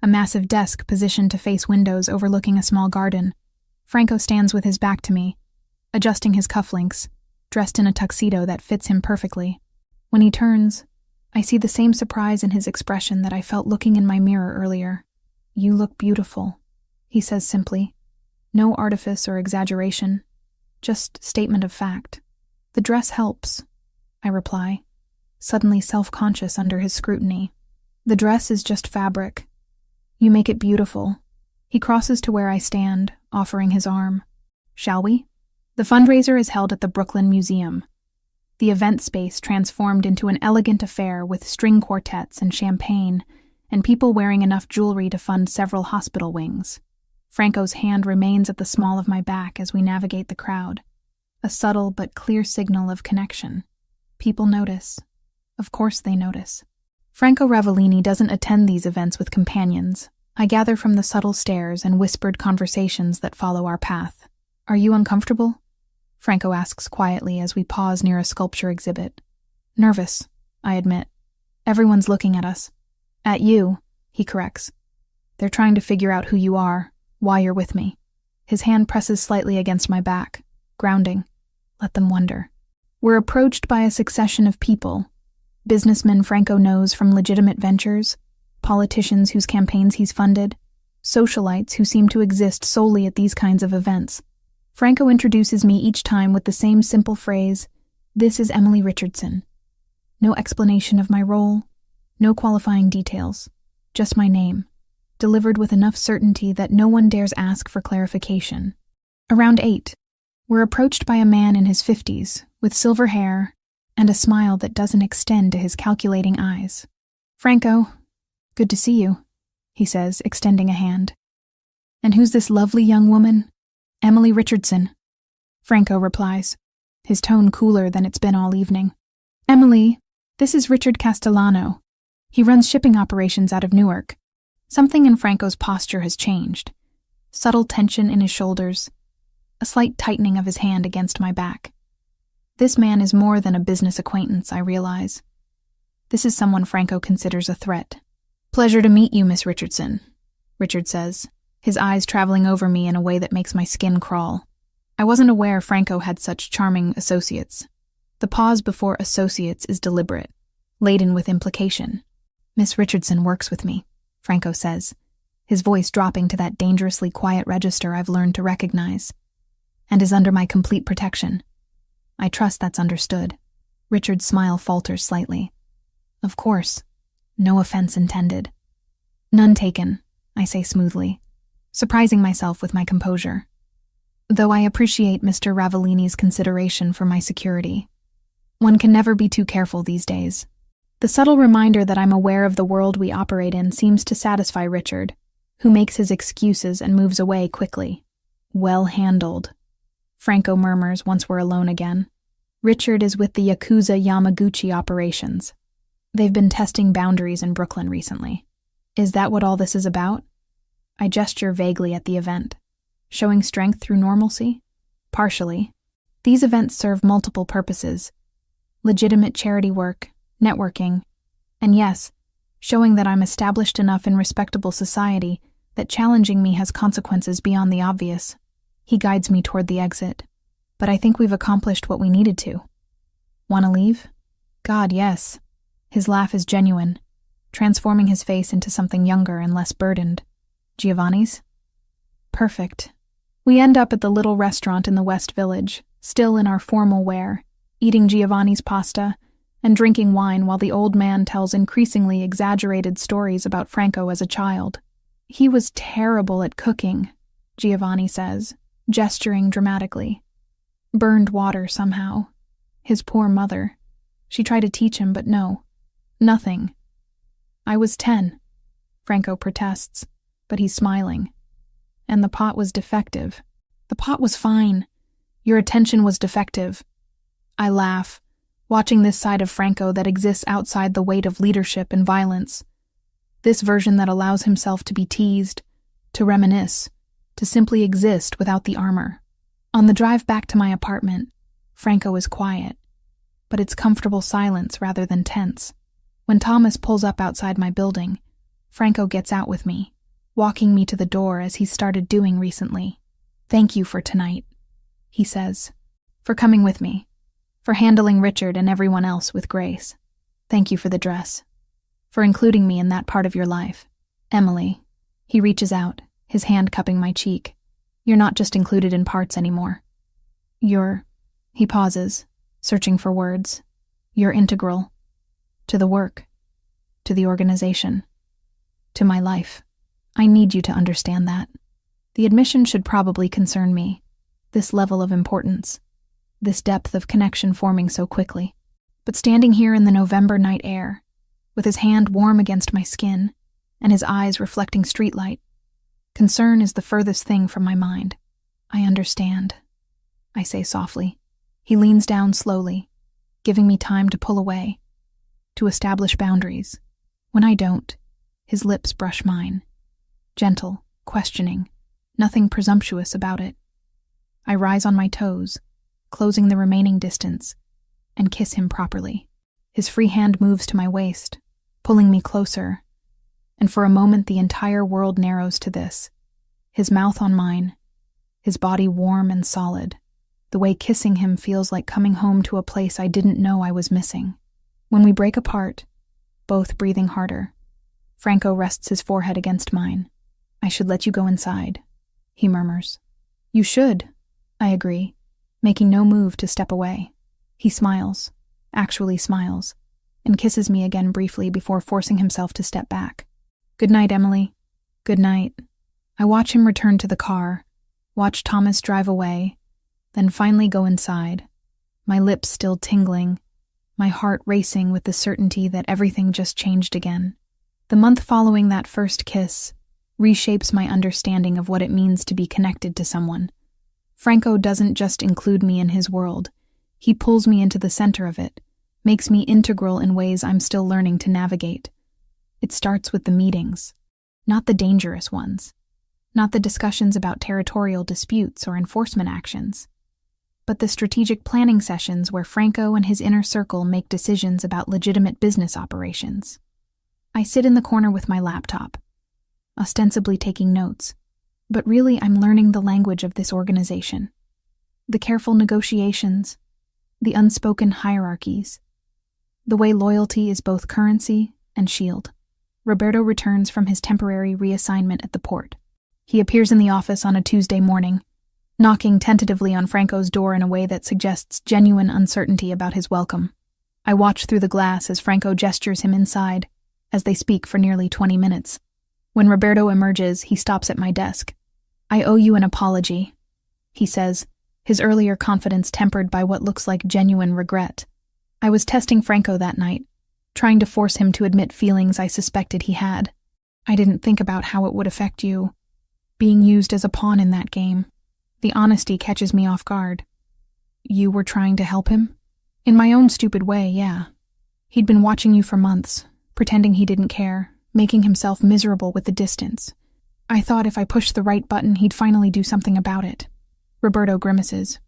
a massive desk positioned to face windows overlooking a small garden. Franco stands with his back to me, adjusting his cufflinks, dressed in a tuxedo that fits him perfectly. When he turns, I see the same surprise in his expression that I felt looking in my mirror earlier. "You look beautiful," he says simply. No artifice or exaggeration, just statement of fact. "The dress helps," I reply, suddenly self-conscious under his scrutiny. "The dress is just fabric. You make it beautiful." He crosses to where I stand, offering his arm. "Shall we?" The fundraiser is held at the Brooklyn Museum. The event space transformed into an elegant affair with string quartets and champagne, and people wearing enough jewelry to fund several hospital wings. Franco's hand remains at the small of my back as we navigate the crowd, a subtle but clear signal of connection. People notice. Of course they notice. Franco Ravellini doesn't attend these events with companions. I gather from the subtle stares and whispered conversations that follow our path. "Are you uncomfortable?" Franco asks quietly as we pause near a sculpture exhibit. "Nervous," I admit. "Everyone's looking at us." "At you," he corrects. "They're trying to figure out who you are, why you're with me." His hand presses slightly against my back, grounding. "Let them wonder." We're approached by a succession of people. Businessmen Franco knows from legitimate ventures, politicians whose campaigns he's funded, socialites who seem to exist solely at these kinds of events. Franco introduces me each time with the same simple phrase, "This is Emily Richardson." No explanation of my role, no qualifying details, just my name, delivered with enough certainty that no one dares ask for clarification. Around 8, we're approached by a man in his 50s, with silver hair and a smile that doesn't extend to his calculating eyes. "Franco, good to see you," he says, extending a hand. "And who's this lovely young woman?" "Emily Richardson," Franco replies, his tone cooler than it's been all evening. "Emily, this is Richard Castellano. He runs shipping operations out of Newark." Something in Franco's posture has changed. Subtle tension in his shoulders, a slight tightening of his hand against my back. This man is more than a business acquaintance, I realize. This is someone Franco considers a threat. "Pleasure to meet you, Miss Richardson," Richard says, his eyes traveling over me in a way that makes my skin crawl. I wasn't aware Franco had such charming associates. The pause before associates is deliberate, laden with implication. "Miss Richardson works with me," Franco says, his voice dropping to that dangerously quiet register I've learned to recognize, "and is under my complete protection." I trust that's understood. Richard's smile falters slightly. "Of course. No offense intended." "None taken," I say smoothly, surprising myself with my composure. Though I appreciate Mr. Ravellini's consideration for my security. One can never be too careful these days. The subtle reminder that I'm aware of the world we operate in seems to satisfy Richard, who makes his excuses and moves away quickly. "Well handled," Franco murmurs once we're alone again. Richard is with the Yakuza Yamaguchi operations. They've been testing boundaries in Brooklyn recently. Is that what all this is about? I gesture vaguely at the event. Showing strength through normalcy? Partially. These events serve multiple purposes. Legitimate charity work, networking, and yes, showing that I'm established enough in respectable society that challenging me has consequences beyond the obvious. He guides me toward the exit. But I think we've accomplished what we needed to. "Want to leave?" "God, yes." His laugh is genuine, transforming his face into something younger and less burdened. "Giovanni's?" Perfect. We end up at the little restaurant in the West Village, still in our formal wear, eating Giovanni's pasta and drinking wine while the old man tells increasingly exaggerated stories about Franco as a child. He was terrible at cooking, Giovanni says, gesturing dramatically. Burned water somehow. His poor mother. She tried to teach him, but no. Nothing. I was 10, Franco protests, but he's smiling. And the pot was defective. The pot was fine. Your attention was defective. I laugh, watching this side of Franco that exists outside the weight of leadership and violence. This version that allows himself to be teased, to reminisce, to simply exist without the armor. On the drive back to my apartment, Franco is quiet, but it's comfortable silence rather than tense. When Thomas pulls up outside my building, Franco gets out with me, walking me to the door as he's started doing recently. "Thank you for tonight," he says. "For coming with me. For handling Richard and everyone else with grace. Thank you for the dress. For including me in that part of your life. Emily." He reaches out, his hand cupping my cheek. "You're not just included in parts anymore. You're..." He pauses, searching for words. "You're integral. To the work. To the organization. To my life. I need you to understand that." The admission should probably concern me. This level of importance. This depth of connection forming so quickly. But standing here in the November night air, with his hand warm against my skin, and his eyes reflecting streetlight, concern is the furthest thing from my mind. "I understand," I say softly. He leans down slowly, giving me time to pull away, to establish boundaries. When I don't, his lips brush mine. Gentle, questioning, nothing presumptuous about it. I rise on my toes, closing the remaining distance, and kiss him properly. His free hand moves to my waist, pulling me closer, and for a moment the entire world narrows to this. His mouth on mine, his body warm and solid. The way kissing him feels like coming home to a place I didn't know I was missing. When we break apart, both breathing harder, Franco rests his forehead against mine. "I should let you go inside," he murmurs. "You should," I agree, making no move to step away. He smiles, actually smiles, and kisses me again briefly before forcing himself to step back. "Good night, Emily." "Good night." I watch him return to the car, watch Thomas drive away, then finally go inside, my lips still tingling, my heart racing with the certainty that everything just changed again. The month following that first kiss reshapes my understanding of what it means to be connected to someone. Franco doesn't just include me in his world, he pulls me into the center of it, makes me integral in ways I'm still learning to navigate. It starts with the meetings, not the dangerous ones, not the discussions about territorial disputes or enforcement actions, but the strategic planning sessions where Franco and his inner circle make decisions about legitimate business operations. I sit in the corner with my laptop, ostensibly taking notes, but really I'm learning the language of this organization. The careful negotiations, the unspoken hierarchies, the way loyalty is both currency and shield. Roberto returns from his temporary reassignment at the port. He appears in the office on a Tuesday morning, knocking tentatively on Franco's door in a way that suggests genuine uncertainty about his welcome. I watch through the glass as Franco gestures him inside, as they speak for nearly 20 minutes. When Roberto emerges, he stops at my desk. "I owe you an apology," he says, his earlier confidence tempered by what looks like genuine regret. "I was testing Franco that night, trying to force him to admit feelings I suspected he had. I didn't think about how it would affect you, being used as a pawn in that game. The honesty catches me off guard." "You were trying to help him?" "In my own stupid way, yeah. He'd been watching you for months, pretending he didn't care, making himself miserable with the distance. I thought if I pushed the right button, he'd finally do something about it." Roberto grimaces.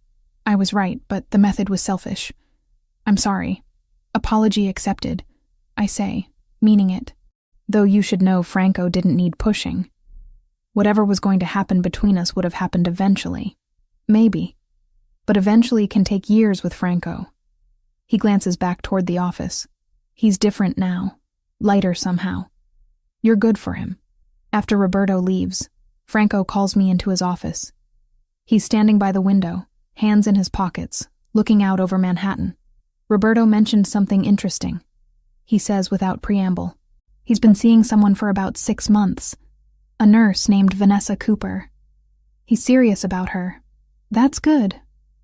"I was right, but the method was selfish. I'm sorry. Apology accepted," I say, meaning it. Though you should know Franco didn't need pushing. Whatever was going to happen between us would have happened eventually. Maybe. But eventually can take years with Franco. He glances back toward the office. He's different now. Lighter somehow. You're good for him. After Roberto leaves, Franco calls me into his office. He's standing by the window, hands in his pockets, looking out over Manhattan. Roberto mentioned something interesting. He says without preamble. He's been seeing someone for about 6 months. A nurse named Vanessa Cooper. He's serious about her. That's good,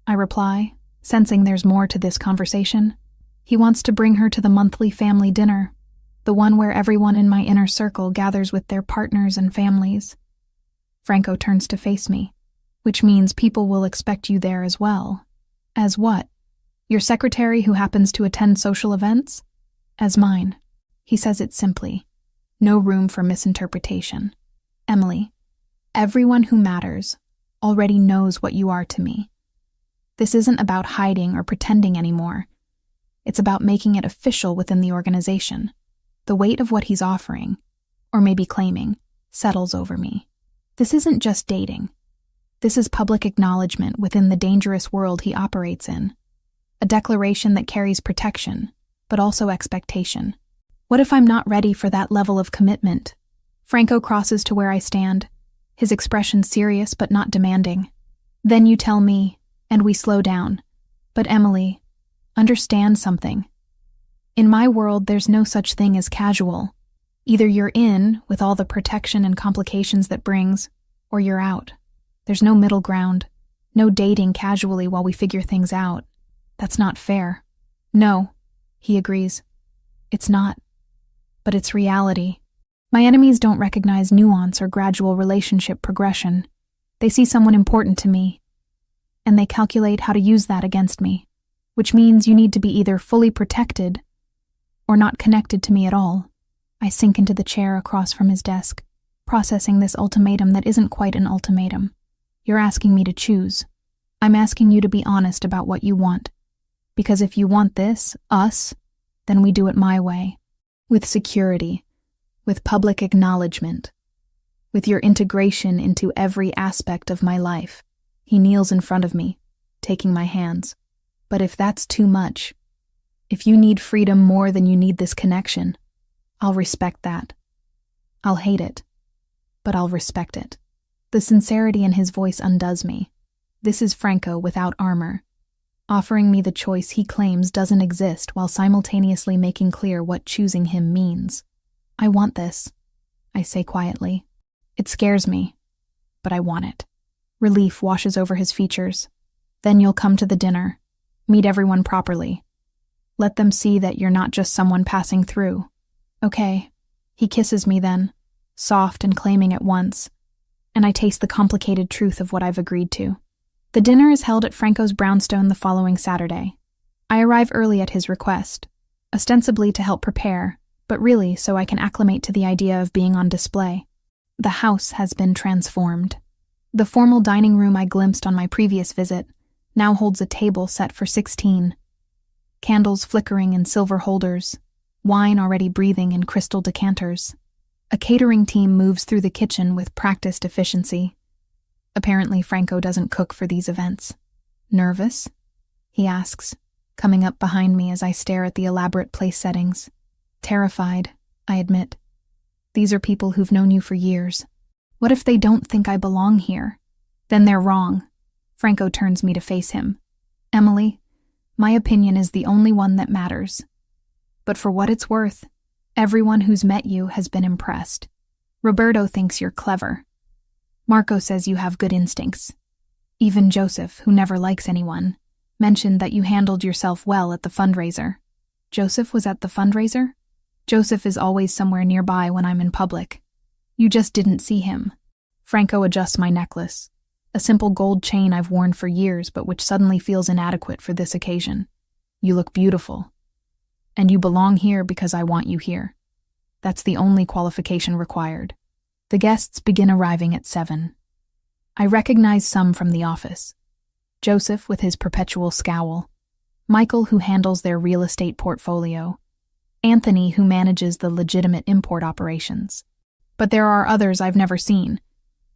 I reply, sensing there's more to this conversation. He wants to bring her to the monthly family dinner, the one where everyone in my inner circle gathers with their partners and families. Franco turns to face me, which means people will expect you there as well. As what? Your secretary who happens to attend social events? As mine. He says it simply. No room for misinterpretation. Emily, everyone who matters already knows what you are to me. This isn't about hiding or pretending anymore. It's about making it official within the organization. The weight of what he's offering, or maybe claiming, settles over me. This isn't just dating. This is public acknowledgement within the dangerous world he operates in. A declaration that carries protection, but also expectation. What if I'm not ready for that level of commitment? Franco crosses to where I stand, his expression serious but not demanding. Then you tell me, and we slow down. But Emily, understand something. In my world, there's no such thing as casual. Either you're in, with all the protection and complications that brings, or you're out. There's no middle ground. No dating casually while we figure things out. That's not fair. No, he agrees. It's not. But it's reality. My enemies don't recognize nuance or gradual relationship progression. They see someone important to me, and they calculate how to use that against me, which means you need to be either fully protected or not connected to me at all. I sink into the chair across from his desk, processing this ultimatum that isn't quite an ultimatum. You're asking me to choose. I'm asking you to be honest about what you want. Because if you want this, us, then we do it my way. With security, with public acknowledgement, with your integration into every aspect of my life. He kneels in front of me, taking my hands. But if that's too much, if you need freedom more than you need this connection, I'll respect that. I'll hate it, but I'll respect it. The sincerity in his voice undoes me. This is Franco without armor, offering me the choice he claims doesn't exist while simultaneously making clear what choosing him means. I want this, I say quietly. It scares me, but I want it. Relief washes over his features. Then you'll come to the dinner, meet everyone properly. Let them see that you're not just someone passing through. Okay. He kisses me then, soft and claiming at once, and I taste the complicated truth of what I've agreed to. The dinner is held at Franco's brownstone the following Saturday. I arrive early at his request, ostensibly to help prepare, but really so I can acclimate to the idea of being on display. The house has been transformed. The formal dining room I glimpsed on my previous visit now holds a table set for 16. Candles flickering in silver holders, wine already breathing in crystal decanters. A catering team moves through the kitchen with practiced efficiency. Apparently, Franco doesn't cook for these events. Nervous? He asks, coming up behind me as I stare at the elaborate place settings. Terrified, I admit. These are people who've known you for years. What if they don't think I belong here? Then they're wrong. Franco turns me to face him. Emily, my opinion is the only one that matters. But for what it's worth, everyone who's met you has been impressed. Roberto thinks you're clever. Marco says you have good instincts. Even Joseph, who never likes anyone, mentioned that you handled yourself well at the fundraiser. Joseph was at the fundraiser? Joseph is always somewhere nearby when I'm in public. You just didn't see him. Franco adjusts my necklace, a simple gold chain I've worn for years but which suddenly feels inadequate for this occasion. You look beautiful. And you belong here because I want you here. That's the only qualification required. The guests begin arriving at 7. I recognize some from the office. Joseph with his perpetual scowl. Michael, who handles their real estate portfolio. Anthony, who manages the legitimate import operations. But there are others I've never seen,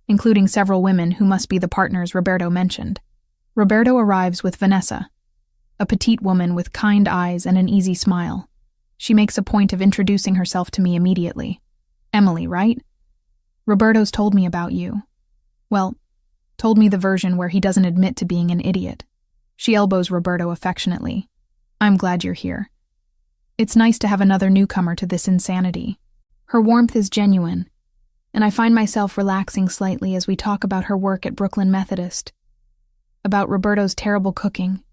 including several women who must be the partners Roberto mentioned. Roberto arrives with Vanessa, a petite woman with kind eyes and an easy smile. She makes a point of introducing herself to me immediately. Emily, right? Roberto's told me about you. Well, told me the version where he doesn't admit to being an idiot. She elbows Roberto affectionately. I'm glad you're here. It's nice to have another newcomer to this insanity. Her warmth is genuine, and I find myself relaxing slightly as we talk about her work at Brooklyn Methodist, about Roberto's terrible cooking,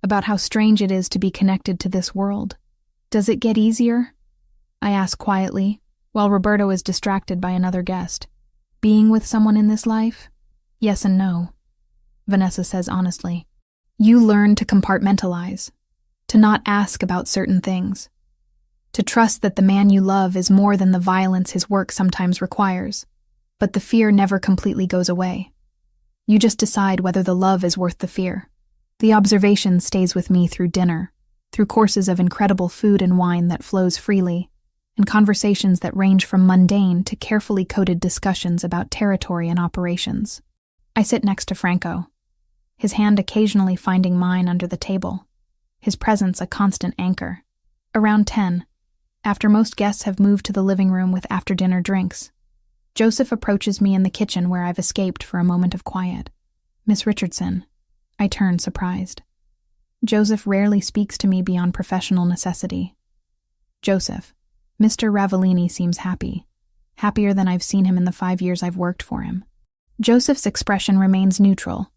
about how strange it is to be connected to this world. Does it get easier? I ask quietly, while Roberto is distracted by another guest. Being with someone in this life? Yes and no, Vanessa says honestly. You learn to compartmentalize, to not ask about certain things, to trust that the man you love is more than the violence his work sometimes requires, but the fear never completely goes away. You just decide whether the love is worth the fear. The observation stays with me through dinner, through courses of incredible food and wine that flows freely, and conversations that range from mundane to carefully coded discussions about territory and operations. I sit next to Franco, his hand occasionally finding mine under the table, his presence a constant anchor. Around 10, after most guests have moved to the living room with after-dinner drinks, Joseph approaches me in the kitchen where I've escaped for a moment of quiet. Miss Richardson. I turn, surprised. Joseph rarely speaks to me beyond professional necessity. Joseph. Mr. Ravellini seems happy. Happier than I've seen him in the 5 years I've worked for him. Joseph's expression remains neutral,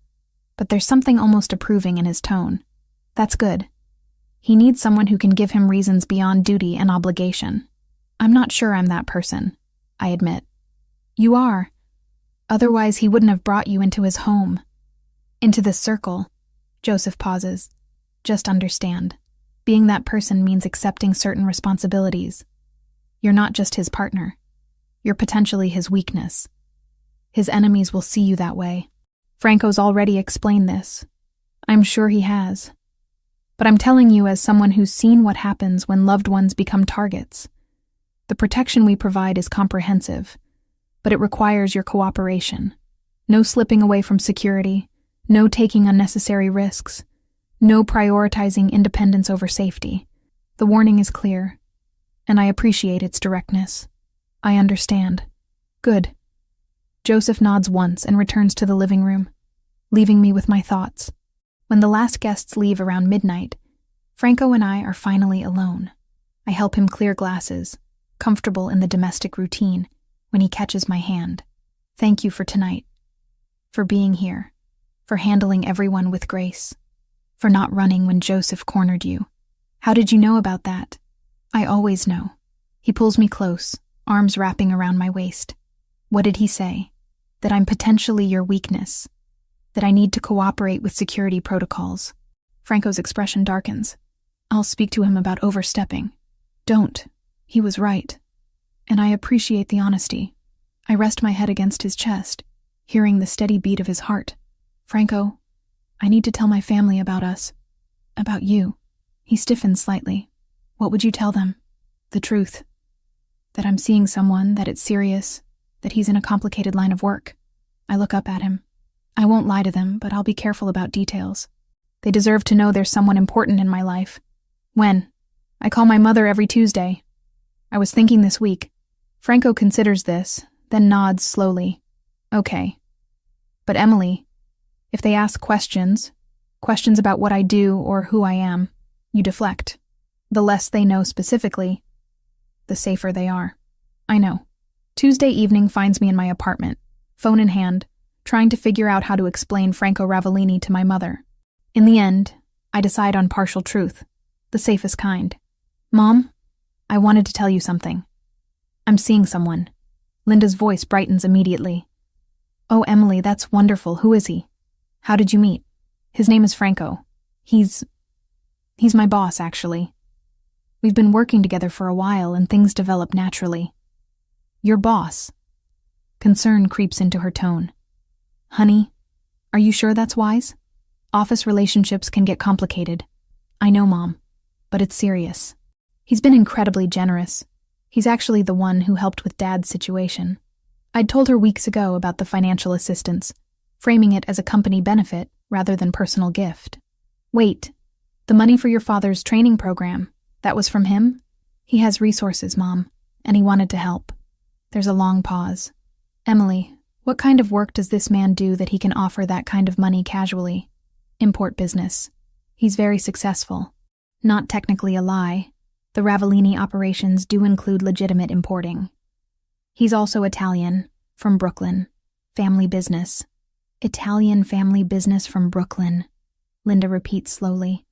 but there's something almost approving in his tone. That's good. He needs someone who can give him reasons beyond duty and obligation. I'm not sure I'm that person, I admit. You are. Otherwise, he wouldn't have brought you into his home. Into this circle. Joseph pauses. Just understand. Being that person means accepting certain responsibilities. You're not just his partner. You're potentially his weakness. His enemies will see you that way. Franco's already explained this. I'm sure he has. But I'm telling you as someone who's seen what happens when loved ones become targets. The protection we provide is comprehensive, but it requires your cooperation. No slipping away from security, no taking unnecessary risks, no prioritizing independence over safety. The warning is clear, and I appreciate its directness. I understand. Good. Joseph nods once and returns to the living room, leaving me with my thoughts. When the last guests leave around midnight, Franco and I are finally alone. I help him clear glasses, comfortable in the domestic routine, when he catches my hand. Thank you for tonight, for being here, for handling everyone with grace, for not running when Joseph cornered you. How did you know about that? I always know. He pulls me close, arms wrapping around my waist. What did he say? That I'm potentially your weakness, that I need to cooperate with security protocols. Franco's expression darkens. I'll speak to him about overstepping. Don't. He was right. And I appreciate the honesty. I rest my head against his chest, hearing the steady beat of his heart. Franco, I need to tell my family about us. About you. He stiffens slightly. What would you tell them? The truth. That I'm seeing someone, that it's serious, that he's in a complicated line of work. I look up at him. I won't lie to them, but I'll be careful about details. They deserve to know there's someone important in my life. When? I call my mother every Tuesday. I was thinking this week. Franco considers this, then nods slowly. Okay. But Emily, if they ask questions about what I do or who I am, you deflect. The less they know specifically, the safer they are. I know. Tuesday evening finds me in my apartment, phone in hand, trying to figure out how to explain Franco Ravellini to my mother. In the end, I decide on partial truth, the safest kind. Mom, I wanted to tell you something. I'm seeing someone. Linda's voice brightens immediately. Oh, Emily, that's wonderful. Who is he? How did you meet? His name is Franco. He's my boss, actually. We've been working together for a while and things develop naturally. Your boss? Concern creeps into her tone. Honey, are you sure that's wise? Office relationships can get complicated. I know, Mom, but it's serious. He's been incredibly generous. He's actually the one who helped with Dad's situation. I'd told her weeks ago about the financial assistance, framing it as a company benefit rather than personal gift. Wait, the money for your father's training program, that was from him? He has resources, Mom, and he wanted to help. There's a long pause. Emily, What kind of work does this man do that he can offer that kind of money casually? Import business. He's very successful. Not technically a lie. The Ravellini operations do include legitimate importing. He's also Italian, from Brooklyn. Family business. Italian family business from Brooklyn, Linda repeats slowly.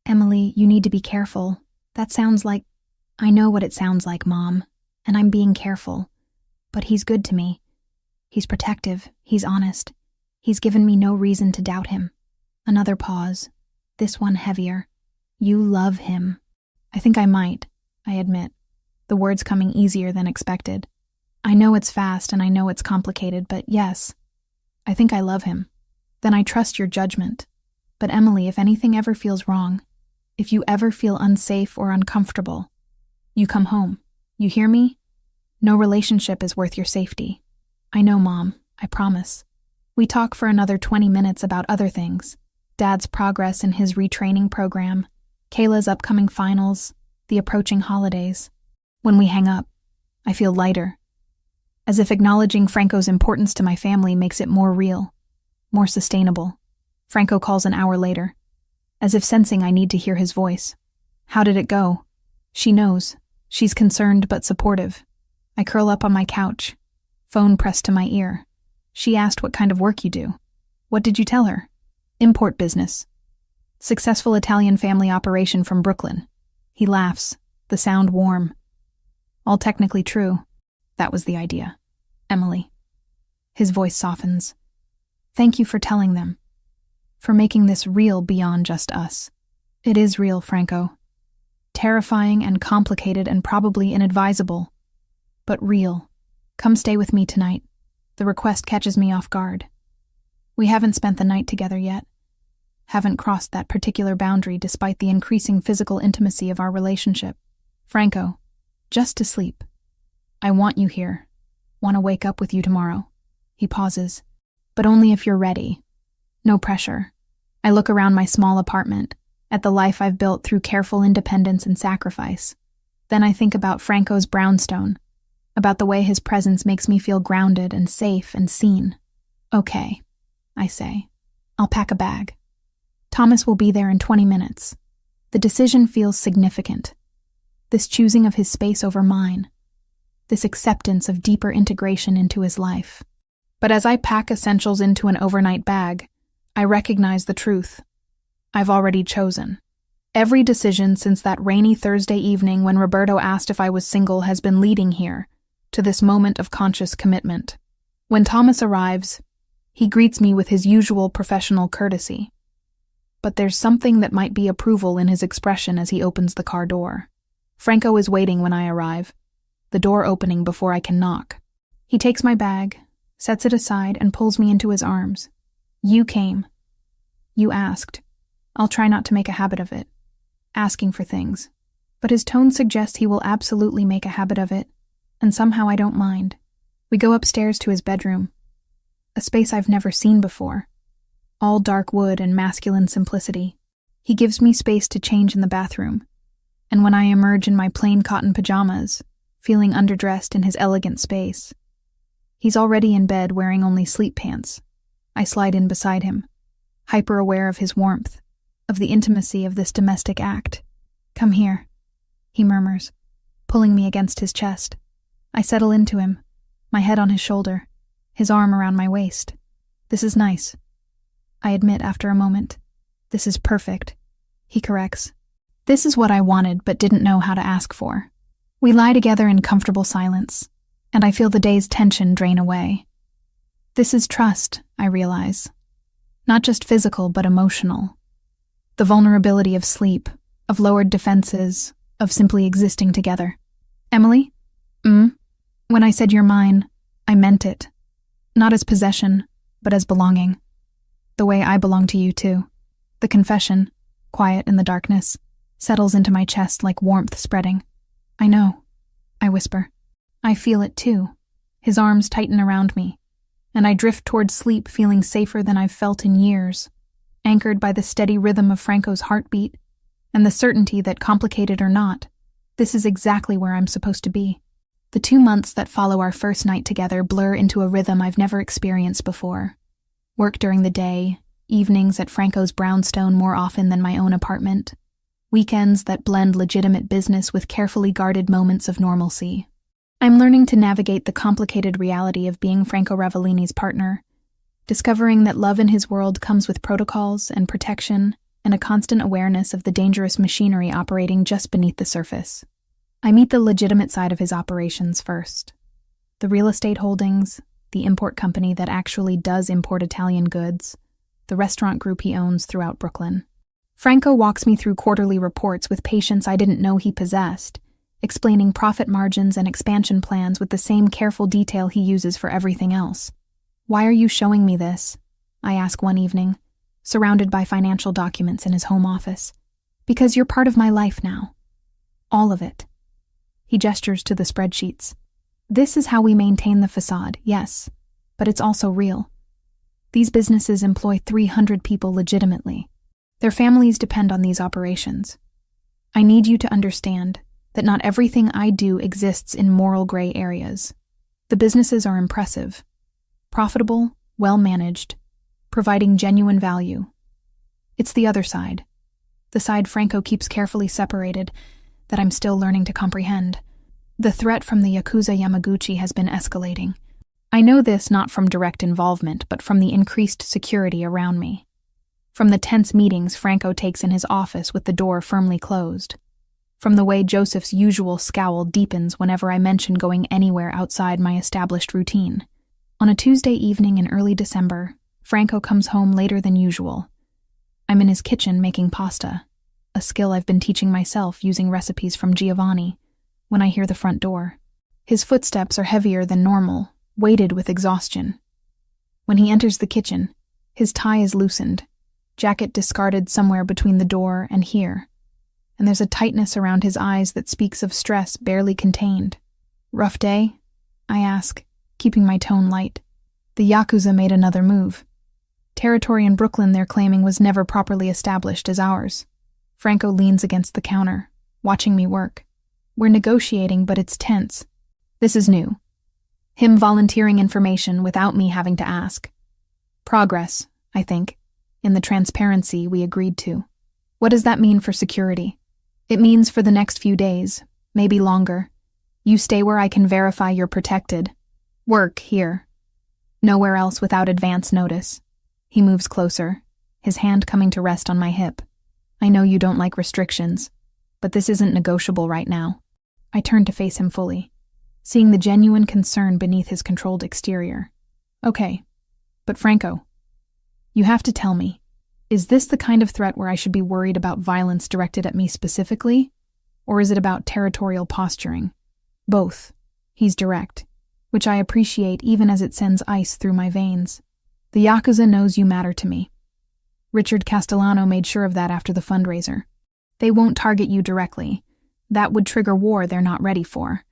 Emily, you need to be careful. That sounds like... I know what it sounds like, Mom, and I'm being careful. But he's good to me. He's protective, he's honest. He's given me no reason to doubt him. Another pause. This one heavier. You love him. I think I might, I admit. The words coming easier than expected. I know it's fast and I know it's complicated, but yes, I think I love him. Then I trust your judgment. But Emily, if anything ever feels wrong, if you ever feel unsafe or uncomfortable, you come home. You hear me? No relationship is worth your safety. I know, Mom, I promise. We talk for another 20 minutes about other things. Dad's progress in his retraining program, Kayla's upcoming finals, the approaching holidays. When we hang up, I feel lighter. As if acknowledging Franco's importance to my family makes it more real, more sustainable. Franco calls an hour later, as if sensing I need to hear his voice. How did it go? She knows. She's concerned but supportive. I curl up on my couch, phone pressed to my ear. She asked what kind of work you do. What did you tell her? Import business. Successful Italian family operation from Brooklyn. He laughs, the sound warm. All technically true. That was the idea. Emily. His voice softens. Thank you for telling them. For making this real beyond just us. It is real, Franco. Terrifying and complicated and probably inadvisable. But real. Come stay with me tonight. The request catches me off guard. We haven't spent the night together yet. Haven't crossed that particular boundary despite the increasing physical intimacy of our relationship. Franco, just to sleep. I want you here. Want to wake up with you tomorrow. He pauses. But only if you're ready. No pressure. I look around my small apartment, at the life I've built through careful independence and sacrifice. Then I think about Franco's brownstone, about the way his presence makes me feel grounded and safe and seen. Okay, I say. I'll pack a bag. Thomas will be there in 20 minutes. The decision feels significant. This choosing of his space over mine. This acceptance of deeper integration into his life. But as I pack essentials into an overnight bag, I recognize the truth. I've already chosen. Every decision since that rainy Thursday evening when Roberto asked if I was single has been leading here, to this moment of conscious commitment. When Thomas arrives, he greets me with his usual professional courtesy. But there's something that might be approval in his expression as he opens the car door. Franco is waiting when I arrive, the door opening before I can knock. He takes my bag, sets it aside, and pulls me into his arms. You came. You asked. I'll try not to make a habit of it. Asking for things. But his tone suggests he will absolutely make a habit of it, and somehow I don't mind. We go upstairs to his bedroom. A space I've never seen before. All dark wood and masculine simplicity. He gives me space to change in the bathroom. And when I emerge in my plain cotton pajamas, feeling underdressed in his elegant space, he's already in bed wearing only sleep pants. I slide in beside him, hyper-aware of his warmth, of the intimacy of this domestic act. Come here, he murmurs, pulling me against his chest. I settle into him, my head on his shoulder, his arm around my waist. This is nice. I admit after a moment. This is perfect. He corrects. This is what I wanted but didn't know how to ask for. We lie together in comfortable silence, and I feel the day's tension drain away. This is trust, I realize. Not just physical but emotional. The vulnerability of sleep, of lowered defenses, of simply existing together. Emily? When I said you're mine, I meant it. Not as possession, but as belonging. The way I belong to you, too. The confession, quiet in the darkness, settles into my chest like warmth spreading. I know, I whisper. I feel it, too. His arms tighten around me, and I drift toward sleep feeling safer than I've felt in years, anchored by the steady rhythm of Franco's heartbeat and the certainty that, complicated or not, this is exactly where I'm supposed to be. The 2 months that follow our first night together blur into a rhythm I've never experienced before. Work during the day, evenings at Franco's brownstone more often than my own apartment, weekends that blend legitimate business with carefully guarded moments of normalcy. I'm learning to navigate the complicated reality of being Franco Ravellini's partner, discovering that love in his world comes with protocols and protection and a constant awareness of the dangerous machinery operating just beneath the surface. I meet the legitimate side of his operations first. The real estate holdings, the import company that actually does import Italian goods, the restaurant group he owns throughout Brooklyn. Franco walks me through quarterly reports with patience I didn't know he possessed, explaining profit margins and expansion plans with the same careful detail he uses for everything else. "Why are you showing me this?" I ask one evening, surrounded by financial documents in his home office. "Because you're part of my life now. All of it." He gestures to the spreadsheets. "This is how we maintain the facade, yes, but it's also real. These businesses employ 300 people legitimately. Their families depend on these operations. I need you to understand that not everything I do exists in moral gray areas. The businesses are impressive, profitable, well-managed, providing genuine value. It's the other side, the side Franco keeps carefully separated, that I'm still learning to comprehend. The threat from the Yakuza Yamaguchi has been escalating. I know this not from direct involvement, but from the increased security around me. From the tense meetings Franco takes in his office with the door firmly closed. From the way Joseph's usual scowl deepens whenever I mention going anywhere outside my established routine. On a Tuesday evening in early December, Franco comes home later than usual. I'm in his kitchen making pasta, a skill I've been teaching myself using recipes from Giovanni, when I hear the front door. His footsteps are heavier than normal, weighted with exhaustion. When he enters the kitchen, his tie is loosened, jacket discarded somewhere between the door and here, and there's a tightness around his eyes that speaks of stress barely contained. "Rough day?" I ask, keeping my tone light. The Yakuza made another move. Territory in Brooklyn they're claiming was never properly established as ours. Franco leans against the counter, watching me work. We're negotiating, but it's tense. This is new. Him volunteering information without me having to ask. Progress, I think, in the transparency we agreed to. What does that mean for security? It means for the next few days, maybe longer. You stay where I can verify you're protected. Work here. Nowhere else without advance notice. He moves closer, his hand coming to rest on my hip. I know you don't like restrictions, but this isn't negotiable right now. I turn to face him fully, seeing the genuine concern beneath his controlled exterior. Okay, but Franco, you have to tell me, is this the kind of threat where I should be worried about violence directed at me specifically, or is it about territorial posturing? Both. He's direct, which I appreciate even as it sends ice through my veins. The Yakuza knows you matter to me. Richard Castellano made sure of that after the fundraiser. They won't target you directly. That would trigger war they're not ready for.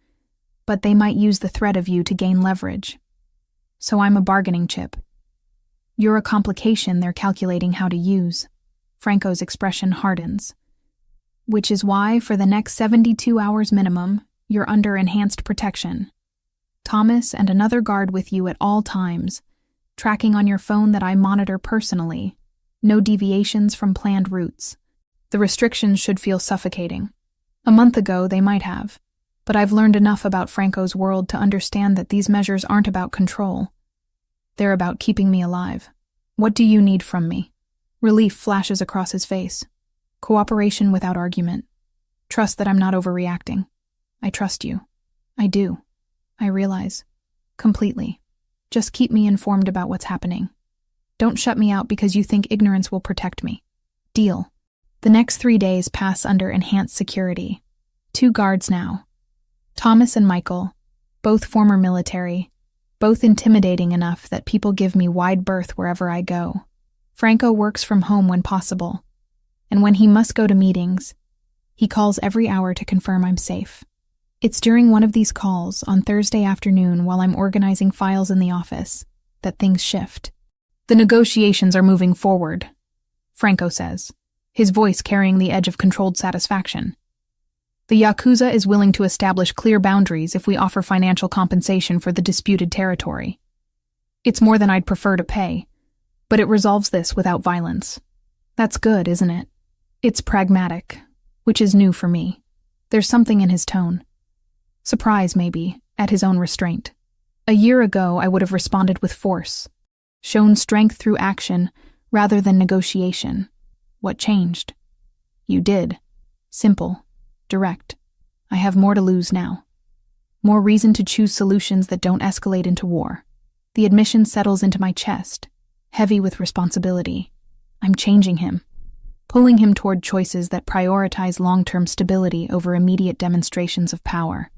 But they might use the threat of you to gain leverage. So I'm a bargaining chip. You're a complication they're calculating how to use. Franco's expression hardens. Which is why, for the next 72 hours minimum, you're under enhanced protection. Thomas and another guard with you at all times, tracking on your phone that I monitor personally. No deviations from planned routes. The restrictions should feel suffocating. A month ago, they might have. But I've learned enough about Franco's world to understand that these measures aren't about control. They're about keeping me alive. What do you need from me? Relief flashes across his face. Cooperation without argument. Trust that I'm not overreacting. I trust you. I do. I realize. Completely. Just keep me informed about what's happening. Don't shut me out because you think ignorance will protect me. Deal. The next 3 days pass under enhanced security. 2 guards now. Thomas and Michael, both former military, both intimidating enough that people give me wide berth wherever I go. Franco works from home when possible, and when he must go to meetings, he calls every hour to confirm I'm safe. It's during one of these calls, on Thursday afternoon while I'm organizing files in the office, that things shift. The negotiations are moving forward, Franco says, his voice carrying the edge of controlled satisfaction. The Yakuza is willing to establish clear boundaries if we offer financial compensation for the disputed territory. It's more than I'd prefer to pay, but it resolves this without violence. That's good, isn't it? It's pragmatic, which is new for me. There's something in his tone. Surprise, maybe, at his own restraint. A year ago, I would have responded with force, shown strength through action rather than negotiation. What changed? You did. Simple. Direct. I have more to lose now. More reason to choose solutions that don't escalate into war. The admission settles into my chest, heavy with responsibility. I'm changing him, pulling him toward choices that prioritize long-term stability over immediate demonstrations of power.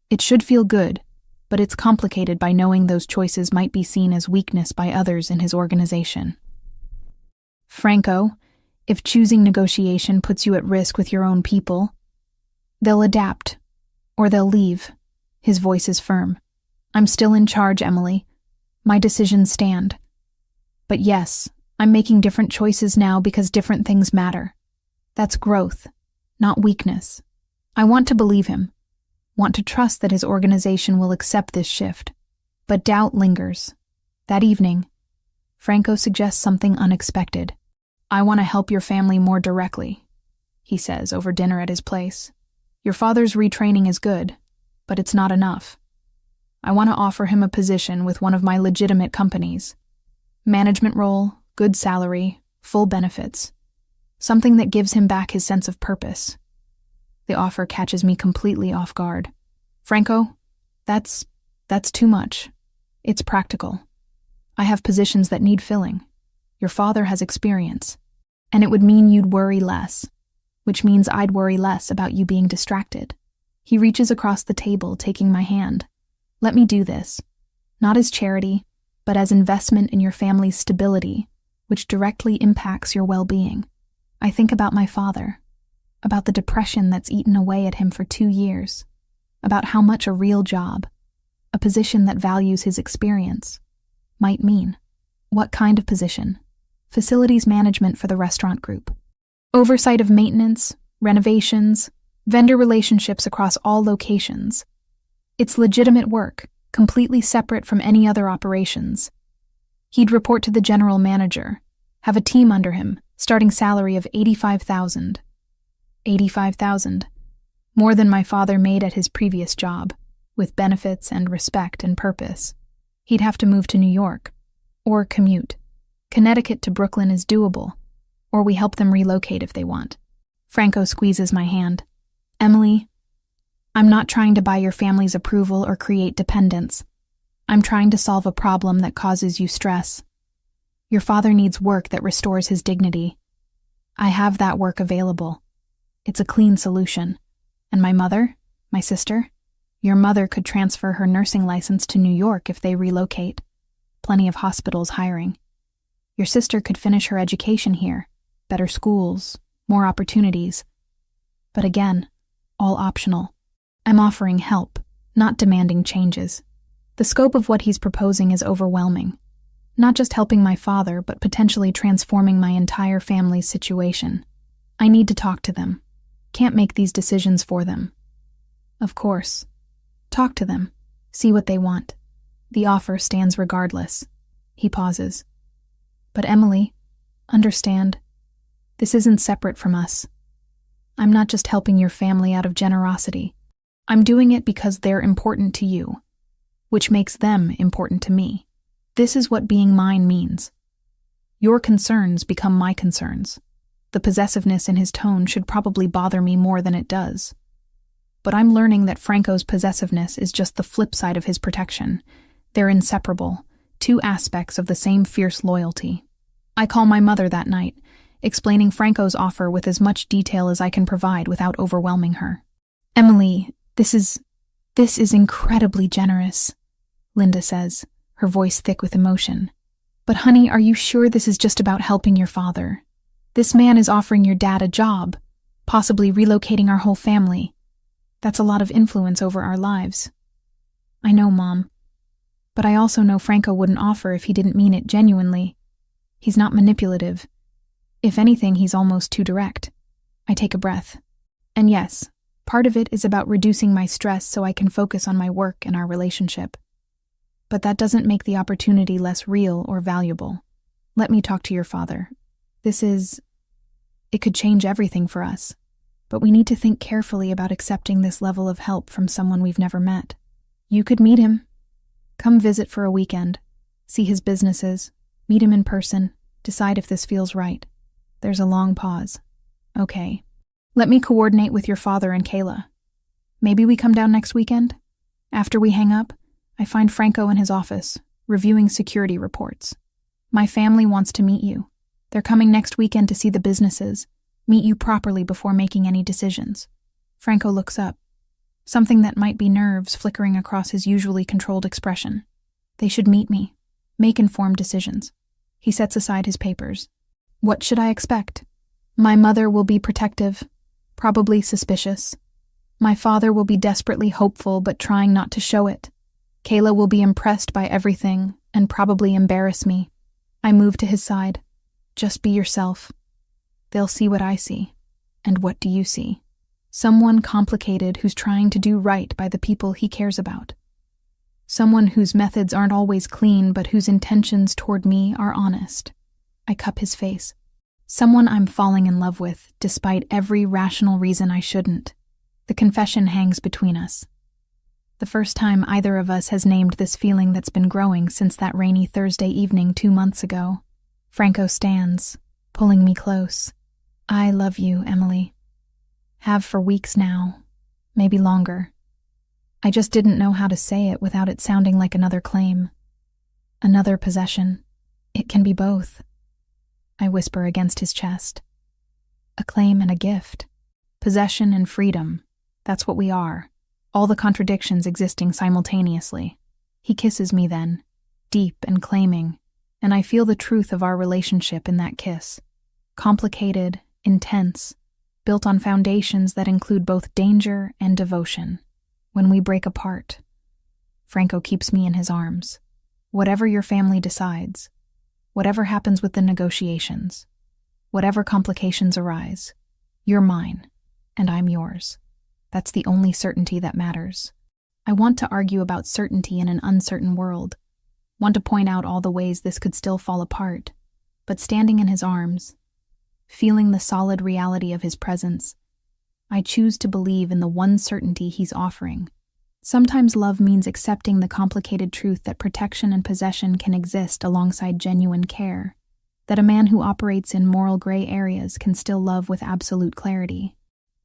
It should feel good, but it's complicated by knowing those choices might be seen as weakness by others in his organization. Franco, if choosing negotiation puts you at risk with your own people, they'll adapt, or they'll leave. His voice is firm. I'm still in charge, Emily. My decisions stand. But yes, I'm making different choices now because different things matter. That's growth, not weakness. I want to believe him, want to trust that his organization will accept this shift. But doubt lingers. That evening, Franco suggests something unexpected. I want to help your family more directly, he says over dinner at his place. Your father's retraining is good, but it's not enough. I want to offer him a position with one of my legitimate companies. Management role, good salary, full benefits. Something that gives him back his sense of purpose. The offer catches me completely off guard. Franco, that's too much. It's practical. I have positions that need filling. Your father has experience. And it would mean you'd worry less, which means I'd worry less about you being distracted. He reaches across the table, taking my hand. Let me do this, not as charity, but as investment in your family's stability, which directly impacts your well-being. I think about my father, about the depression that's eaten away at him for 2 years, about how much a real job, a position that values his experience, might mean. What kind of position? Facilities management for the restaurant group. Oversight of maintenance, renovations, vendor relationships across all locations. It's legitimate work, completely separate from any other operations. He'd report to the general manager, have a team under him, starting salary of $85,000. $85,000. More than my father made at his previous job, with benefits and respect and purpose. He'd have to move to New York, or commute. Connecticut to Brooklyn is doable, or we help them relocate if they want. Franco squeezes my hand. Emily, I'm not trying to buy your family's approval or create dependence. I'm trying to solve a problem that causes you stress. Your father needs work that restores his dignity. I have that work available. It's a clean solution. And my mother, my sister, your mother could transfer her nursing license to New York if they relocate. Plenty of hospitals hiring. Your sister could finish her education here. Better schools, more opportunities. But again, all optional. I'm offering help, not demanding changes. The scope of what he's proposing is overwhelming. Not just helping my father, but potentially transforming my entire family's situation. I need to talk to them. Can't make these decisions for them. Of course. Talk to them. See what they want. The offer stands regardless. He pauses. But Emily, understand, this isn't separate from us. I'm not just helping your family out of generosity. I'm doing it because they're important to you, which makes them important to me. This is what being mine means. Your concerns become my concerns. The possessiveness in his tone should probably bother me more than it does. But I'm learning that Franco's possessiveness is just the flip side of his protection. They're inseparable, two aspects of the same fierce loyalty. I call my mother that night, explaining Franco's offer with as much detail as I can provide without overwhelming her. Emily, this is incredibly generous, Linda says, her voice thick with emotion. But honey, are you sure this is just about helping your father? This man is offering your dad a job, possibly relocating our whole family. That's a lot of influence over our lives. I know, Mom. But I also know Franco wouldn't offer if he didn't mean it genuinely. He's not manipulative. If anything, he's almost too direct. I take a breath. And yes, Part of it is about reducing my stress so I can focus on my work and our relationship. But that doesn't make the opportunity less real or valuable. Let me talk to your father. It could change everything for us. But we need to think carefully about accepting this level of help from someone we've never met. You could meet him. Come visit for a weekend. See his businesses. Meet him in person. Decide if this feels right. There's a long pause. Okay. Let me coordinate with your father and Kayla. Maybe we come down next weekend? After we hang up, I find Franco in his office, reviewing security reports. My family wants to meet you. They're coming next weekend to see the businesses, meet you properly before making any decisions. Franco looks up, something that might be nerves flickering across his usually controlled expression. They should meet me, make informed decisions. He sets aside his papers. What should I expect? My mother will be protective, probably suspicious. My father will be desperately hopeful but trying not to show it. Kayla will be impressed by everything and probably embarrass me. I move to his side. Just be yourself. They'll see what I see. And what do you see? Someone complicated who's trying to do right by the people he cares about. Someone whose methods aren't always clean but whose intentions toward me are honest. I cup his face. Someone I'm falling in love with, despite every rational reason I shouldn't. The confession hangs between us. The first time either of us has named this feeling that's been growing since that rainy Thursday evening 2 months ago. Franco stands, pulling me close. I love you, Emily. Have for weeks now, maybe longer. I just didn't know how to say it without it sounding like another claim. Another possession. It can be both. I whisper against his chest. A claim and a gift. Possession and freedom. That's what we are. All the contradictions existing simultaneously. He kisses me then, deep and claiming, and I feel the truth of our relationship in that kiss. Complicated, intense, built on foundations that include both danger and devotion. When we break apart, Franco keeps me in his arms. Whatever your family decides, whatever happens with the negotiations, whatever complications arise, you're mine, and I'm yours. That's the only certainty that matters. I want to argue about certainty in an uncertain world, want to point out all the ways this could still fall apart, but standing in his arms, feeling the solid reality of his presence, I choose to believe in the one certainty he's offering. Sometimes love means accepting the complicated truth that protection and possession can exist alongside genuine care, that a man who operates in moral gray areas can still love with absolute clarity,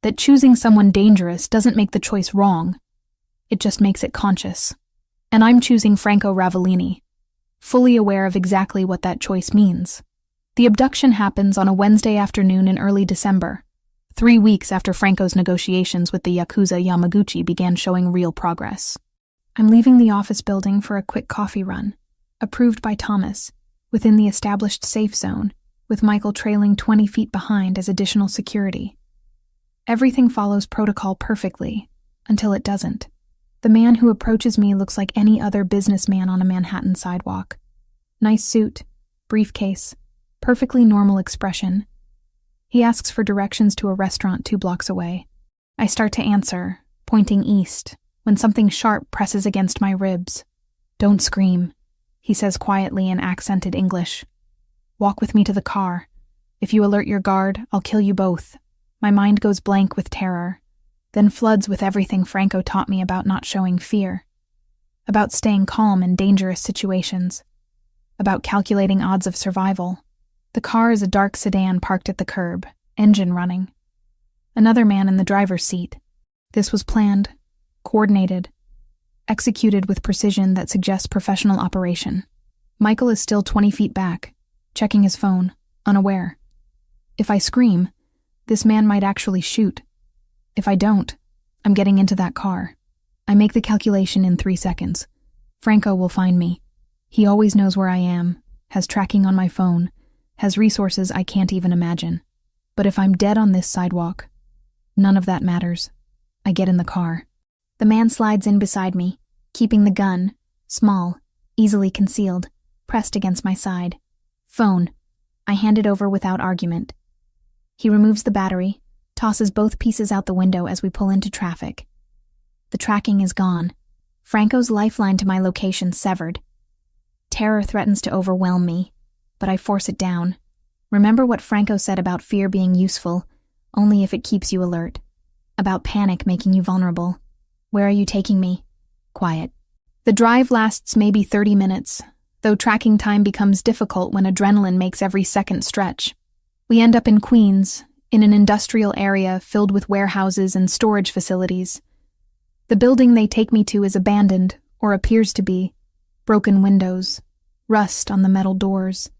that choosing someone dangerous doesn't make the choice wrong, it just makes it conscious. And I'm choosing Franco Ravellini, fully aware of exactly what that choice means. The abduction happens on a Wednesday afternoon in early December, 3 weeks after Franco's negotiations with the Yakuza Yamaguchi began showing real progress. I'm leaving the office building for a quick coffee run, approved by Thomas, within the established safe zone, with Michael trailing 20 feet behind as additional security. Everything follows protocol perfectly, until it doesn't. The man who approaches me looks like any other businessman on a Manhattan sidewalk. Nice suit, briefcase, perfectly normal expression. He asks for directions to a restaurant 2 blocks away. I start to answer, pointing east, when something sharp presses against my ribs. Don't scream, he says quietly in accented English. Walk with me to the car. If you alert your guard, I'll kill you both. My mind goes blank with terror, then floods with everything Franco taught me about not showing fear, about staying calm in dangerous situations, about calculating odds of survival. The car is a dark sedan parked at the curb, engine running. Another man in the driver's seat. This was planned, coordinated, executed with precision that suggests professional operation. Michael is still 20 feet back, checking his phone, unaware. If I scream, this man might actually shoot. If I don't, I'm getting into that car. I make the calculation in 3 seconds. Franco will find me. He always knows where I am, has tracking on my phone, has resources I can't even imagine. But if I'm dead on this sidewalk, none of that matters. I get in the car. The man slides in beside me, keeping the gun, small, easily concealed, pressed against my side. Phone. I hand it over without argument. He removes the battery, tosses both pieces out the window as we pull into traffic. The tracking is gone. Franco's lifeline to my location severed. Terror threatens to overwhelm me, but I force it down. Remember what Franco said about fear being useful, only if it keeps you alert. About panic making you vulnerable. Where are you taking me? Quiet. The drive lasts maybe 30 minutes, though tracking time becomes difficult when adrenaline makes every second stretch. We end up in Queens, in an industrial area filled with warehouses and storage facilities. The building they take me to is abandoned, or appears to be. Broken windows, rust on the metal doors,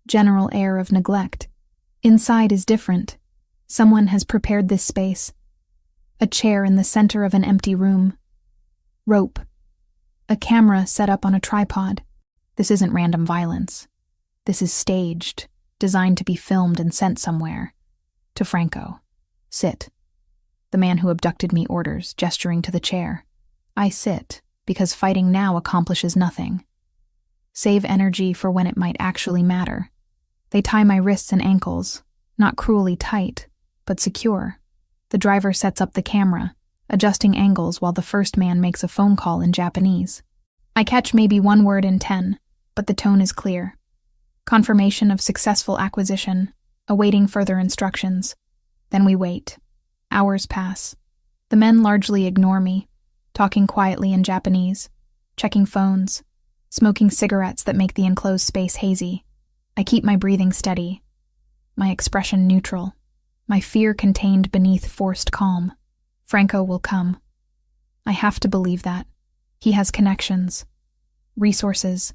general air of neglect. Inside is different. Someone has prepared this space. A chair in the center of an empty room. Rope. A camera set up on a tripod. This isn't random violence. This is staged, designed to be filmed and sent somewhere. To Franco. Sit. The man who abducted me orders, gesturing to the chair. I sit, because fighting now accomplishes nothing. Save energy for when it might actually matter. They tie my wrists and ankles, not cruelly tight, but secure. The driver sets up the camera, adjusting angles while the first man makes a phone call in Japanese. I catch maybe 1 word in 10, but the tone is clear. Confirmation of successful acquisition, awaiting further instructions. Then we wait. Hours pass. The men largely ignore me, talking quietly in Japanese, checking phones, smoking cigarettes that make the enclosed space hazy. I keep my breathing steady, my expression neutral, my fear contained beneath forced calm. Franco will come. I have to believe that. He has connections, resources,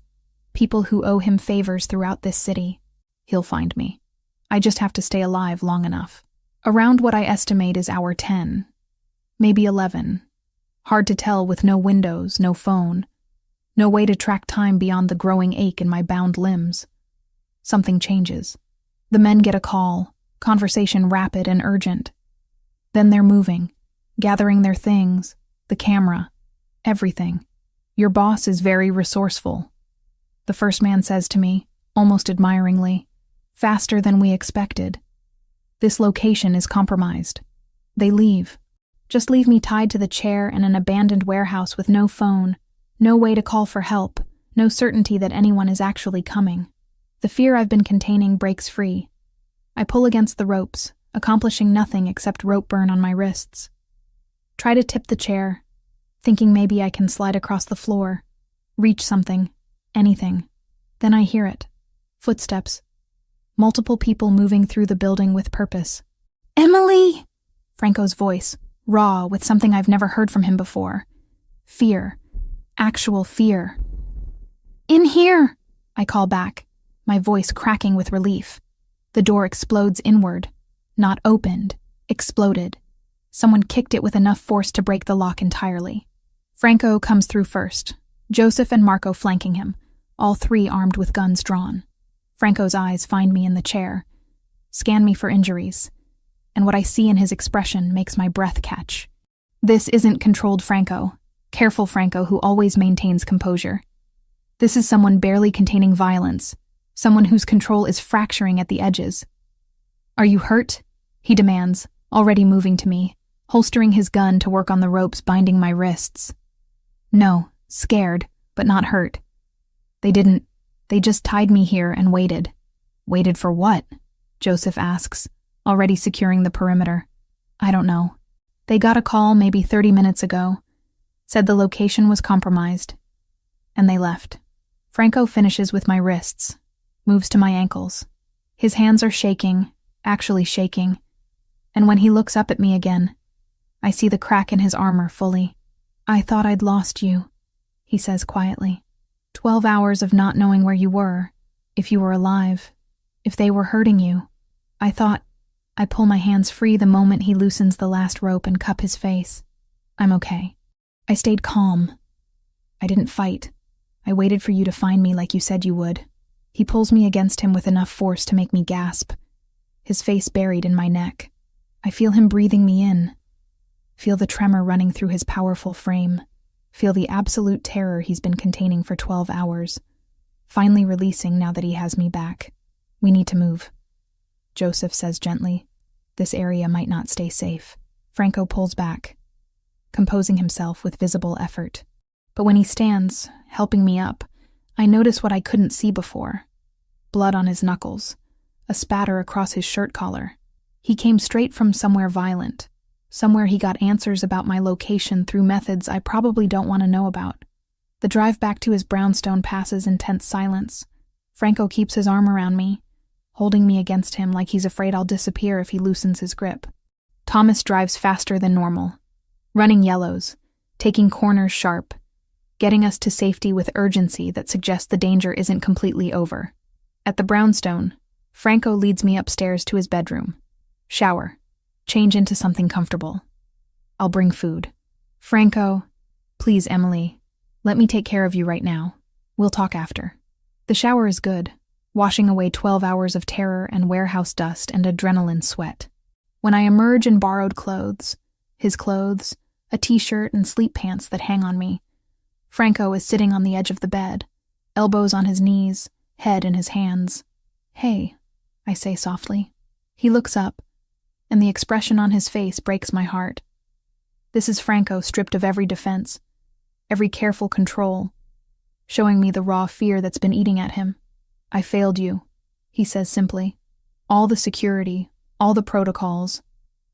people who owe him favors throughout this city. He'll find me. I just have to stay alive long enough. Around what I estimate is hour 10, maybe 11. Hard to tell with no windows, no phone, no way to track time beyond the growing ache in my bound limbs. Something changes. The men get a call, conversation rapid and urgent. Then they're moving, gathering their things, the camera, everything. Your boss is very resourceful. The first man says to me, almost admiringly, faster than we expected. This location is compromised. They leave. Just leave me tied to the chair in an abandoned warehouse with no phone, no way to call for help, no certainty that anyone is actually coming. The fear I've been containing breaks free. I pull against the ropes, accomplishing nothing except rope burn on my wrists. Try to tip the chair, thinking maybe I can slide across the floor, reach something, anything. Then I hear it. Footsteps. Multiple people moving through the building with purpose. Emily! Franco's voice, raw with something I've never heard from him before. Fear. Actual fear. In here! I call back, my voice cracking with relief. The door explodes inward. Not opened. Exploded. Someone kicked it with enough force to break the lock entirely. Franco comes through first, Joseph and Marco flanking him, all 3 armed with guns drawn. Franco's eyes find me in the chair, scan me for injuries, and what I see in his expression makes my breath catch. This isn't controlled Franco, careful Franco who always maintains composure. This is someone barely containing violence, someone whose control is fracturing at the edges. Are you hurt? He demands, already moving to me, holstering his gun to work on the ropes binding my wrists. No, scared, but not hurt. They just tied me here and waited. Waited for what? Joseph asks, already securing the perimeter. I don't know. They got a call maybe 30 minutes ago, said the location was compromised, and they left. Franco finishes with my wrists, moves to my ankles. His hands are shaking, actually shaking, and when he looks up at me again, I see the crack in his armor fully. I thought I'd lost you, he says quietly. 12 hours of not knowing where you were, if you were alive, if they were hurting you. I pull my hands free the moment he loosens the last rope and cup his face. I'm okay. I stayed calm. I didn't fight. I waited for you to find me like you said you would. He pulls me against him with enough force to make me gasp, his face buried in my neck. I feel him breathing me in. Feel the tremor running through his powerful frame. Feel the absolute terror he's been containing for 12 hours. Finally releasing now that he has me back. We need to move, Joseph says gently. This area might not stay safe. Franco pulls back, composing himself with visible effort. But when he stands, helping me up, I notice what I couldn't see before. Blood on his knuckles, a spatter across his shirt collar. He came straight from somewhere violent, somewhere he got answers about my location through methods I probably don't want to know about. The drive back to his brownstone passes in tense silence. Franco keeps his arm around me, holding me against him like he's afraid I'll disappear if he loosens his grip. Thomas drives faster than normal, running yellows, taking corners sharp, getting us to safety with urgency that suggests the danger isn't completely over. At the brownstone, Franco leads me upstairs to his bedroom. Shower. Change into something comfortable. I'll bring food. Franco, please, Emily, let me take care of you right now. We'll talk after. The shower is good, washing away 12 hours of terror and warehouse dust and adrenaline sweat. When I emerge in borrowed clothes, his clothes, a t-shirt and sleep pants that hang on me, Franco is sitting on the edge of the bed, elbows on his knees, head in his hands. Hey, I say softly. He looks up, and the expression on his face breaks my heart. This is Franco stripped of every defense, every careful control, showing me the raw fear that's been eating at him. I failed you, he says simply. All the security, all the protocols,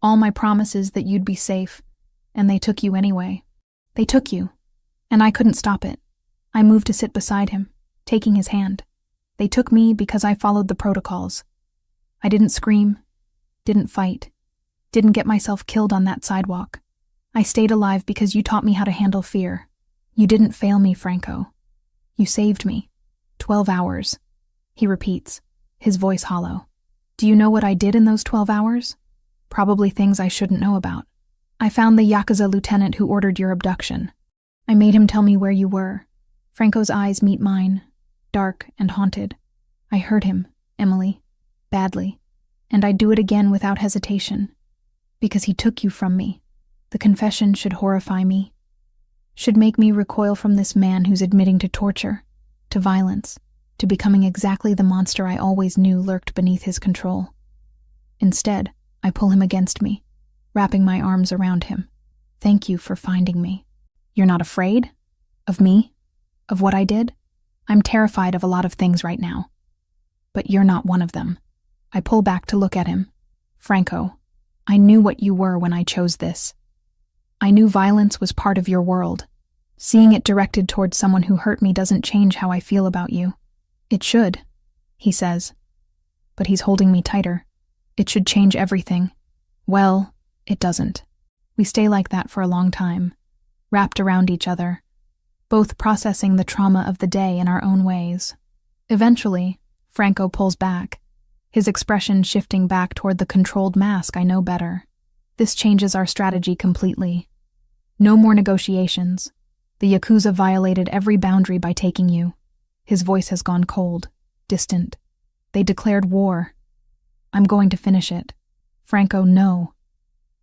all my promises that you'd be safe, and they took you anyway. They took you, and I couldn't stop it. I moved to sit beside him, taking his hand. They took me because I followed the protocols. I didn't scream, didn't fight, didn't get myself killed on that sidewalk. I stayed alive because you taught me how to handle fear. You didn't fail me, Franco. You saved me. 12 hours, he repeats, his voice hollow. Do you know what I did in those 12 hours? Probably things I shouldn't know about. I found the Yakuza lieutenant who ordered your abduction. I made him tell me where you were. Franco's eyes meet mine, dark and haunted. I hurt him, Emily, badly, and I'd do it again without hesitation, because he took you from me. The confession should horrify me, should make me recoil from this man who's admitting to torture, to violence, to becoming exactly the monster I always knew lurked beneath his control. Instead, I pull him against me, wrapping my arms around him. Thank you for finding me. You're not afraid? Of me? Of what I did? I'm terrified of a lot of things right now. But you're not one of them. I pull back to look at him. Franco, I knew what you were when I chose this. I knew violence was part of your world. Seeing it directed towards someone who hurt me doesn't change how I feel about you. It should, he says. But he's holding me tighter. It should change everything. Well, it doesn't. We stay like that for a long time, wrapped around each other, both processing the trauma of the day in our own ways. Eventually, Franco pulls back, his expression shifting back toward the controlled mask I know better. This changes our strategy completely. No more negotiations. The Yakuza violated every boundary by taking you. His voice has gone cold, distant. They declared war. I'm going to finish it. Franco, no.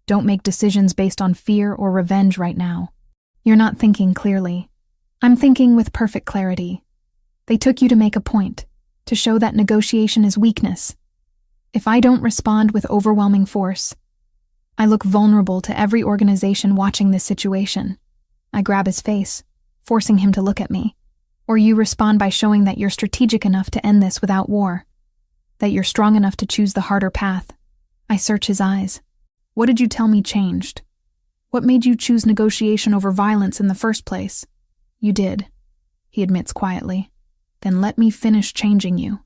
Don't make decisions based on fear or revenge right now. You're not thinking clearly. I'm thinking with perfect clarity. They took you to make a point, to show that negotiation is weakness. If I don't respond with overwhelming force, I look vulnerable to every organization watching this situation. I grab his face, forcing him to look at me. Or you respond by showing that you're strategic enough to end this without war, that you're strong enough to choose the harder path. I search his eyes. What did you tell me changed? What made you choose negotiation over violence in the first place? You did, he admits quietly. Then let me finish changing you.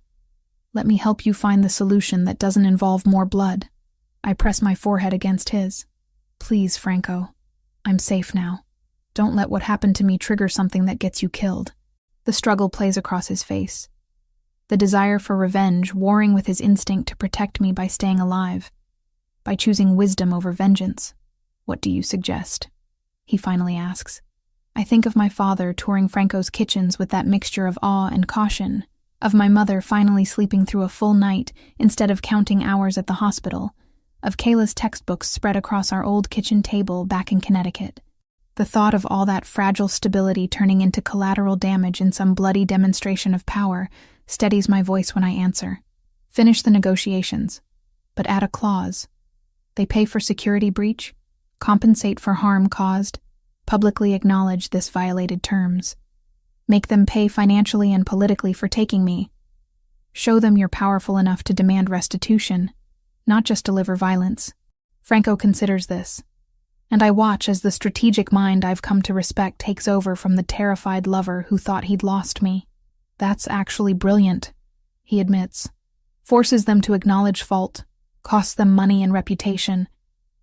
Let me help you find the solution that doesn't involve more blood. I press my forehead against his. Please, Franco. I'm safe now. Don't let what happened to me trigger something that gets you killed. The struggle plays across his face. The desire for revenge warring with his instinct to protect me by staying alive, by choosing wisdom over vengeance. What do you suggest? He finally asks. I think of my father touring Franco's kitchens with that mixture of awe and caution, of my mother finally sleeping through a full night instead of counting hours at the hospital, of Kayla's textbooks spread across our old kitchen table back in Connecticut. The thought of all that fragile stability turning into collateral damage in some bloody demonstration of power steadies my voice when I answer. Finish the negotiations, but add a clause. They pay for security breach, compensate for harm caused, publicly acknowledge this violated terms. Make them pay financially and politically for taking me. Show them you're powerful enough to demand restitution, not just deliver violence. Franco considers this, and I watch as the strategic mind I've come to respect takes over from the terrified lover who thought he'd lost me. That's actually brilliant, he admits. Forces them to acknowledge fault, costs them money and reputation,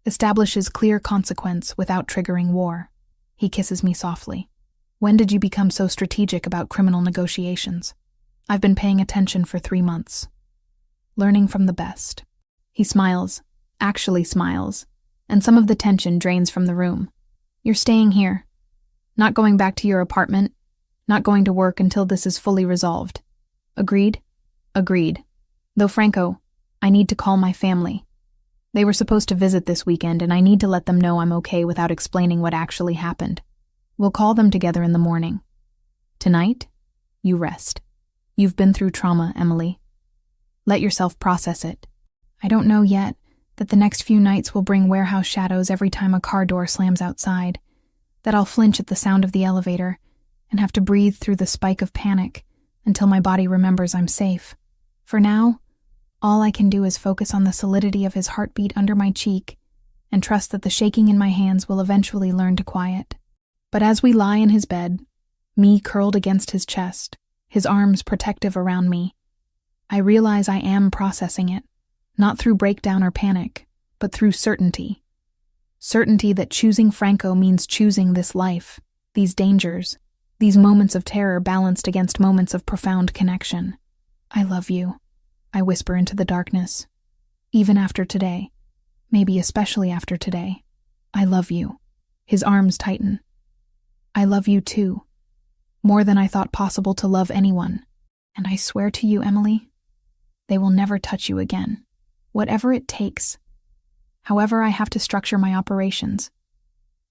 establishes clear consequence without triggering war. He kisses me softly. When did you become so strategic about criminal negotiations? I've been paying attention for 3 months. Learning from the best. He smiles, actually smiles, and some of the tension drains from the room. You're staying here. Not going back to your apartment. Not going to work until this is fully resolved. Agreed? Agreed. Though Franco, I need to call my family. They were supposed to visit this weekend, and I need to let them know I'm okay without explaining what actually happened. We'll call them together in the morning. Tonight, you rest. You've been through trauma, Emily. Let yourself process it. I don't know yet that the next few nights will bring warehouse shadows every time a car door slams outside, that I'll flinch at the sound of the elevator and have to breathe through the spike of panic until my body remembers I'm safe. For now, all I can do is focus on the solidity of his heartbeat under my cheek and trust that the shaking in my hands will eventually learn to quiet. But as we lie in his bed, me curled against his chest, his arms protective around me, I realize I am processing it, not through breakdown or panic, but through certainty. Certainty that choosing Franco means choosing this life, these dangers, these moments of terror balanced against moments of profound connection. I love you, I whisper into the darkness. Even after today, maybe especially after today, I love you. His arms tighten. I love you too, more than I thought possible to love anyone. And I swear to you, Emily, they will never touch you again. Whatever it takes, however I have to structure my operations,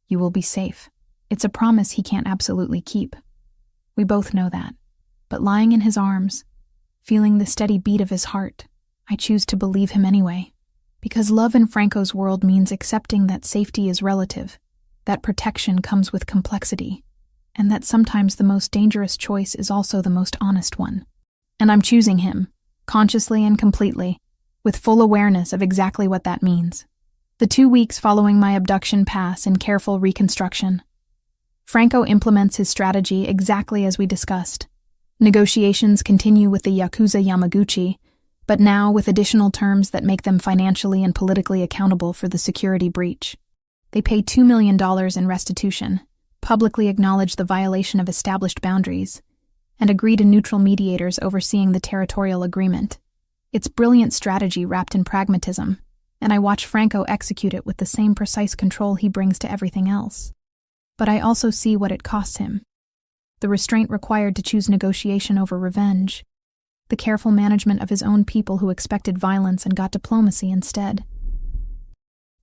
you will be safe. It's a promise he can't absolutely keep. We both know that. But lying in his arms, feeling the steady beat of his heart, I choose to believe him anyway. Because love in Franco's world means accepting that safety is relative, that protection comes with complexity, and that sometimes the most dangerous choice is also the most honest one. And I'm choosing him, consciously and completely, with full awareness of exactly what that means. The 2 weeks following my abduction pass in careful reconstruction. Franco implements his strategy exactly as we discussed. Negotiations continue with the Yakuza Yamaguchi, but now with additional terms that make them financially and politically accountable for the security breach. They pay $2 million in restitution, publicly acknowledge the violation of established boundaries, and agree to neutral mediators overseeing the territorial agreement. It's brilliant strategy wrapped in pragmatism, and I watch Franco execute it with the same precise control he brings to everything else. But I also see what it costs him. The restraint required to choose negotiation over revenge. The careful management of his own people who expected violence and got diplomacy instead.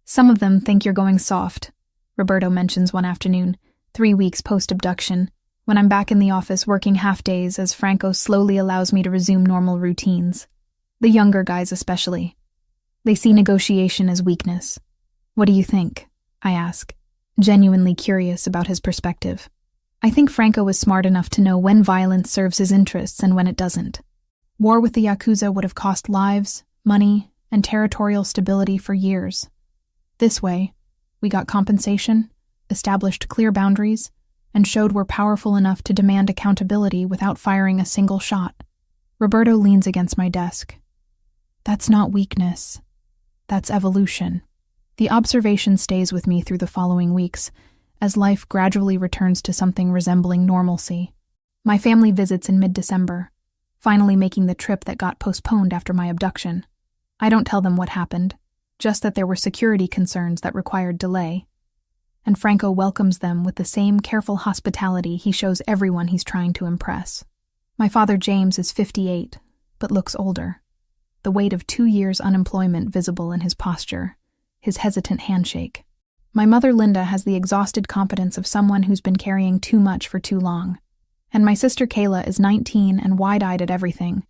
Some of them think you're going soft, Roberto mentions one afternoon, 3 weeks post-abduction, when I'm back in the office working half-days as Franco slowly allows me to resume normal routines. The younger guys especially. They see negotiation as weakness. What do you think? I ask, genuinely curious about his perspective. I think Franco was smart enough to know when violence serves his interests and when it doesn't. War with the Yakuza would have cost lives, money, and territorial stability for years. This way, we got compensation, established clear boundaries, and showed we're powerful enough to demand accountability without firing a single shot. Roberto leans against my desk. That's not weakness. That's evolution. The observation stays with me through the following weeks, as life gradually returns to something resembling normalcy. My family visits in mid-December, finally making the trip that got postponed after my abduction. I don't tell them what happened, just that there were security concerns that required delay. And Franco welcomes them with the same careful hospitality he shows everyone he's trying to impress. My father James is 58, but looks older. The weight of 2 years' unemployment visible in his posture, his hesitant handshake. My mother Linda has the exhausted competence of someone who's been carrying too much for too long. And my sister Kayla is 19 and wide-eyed at everything.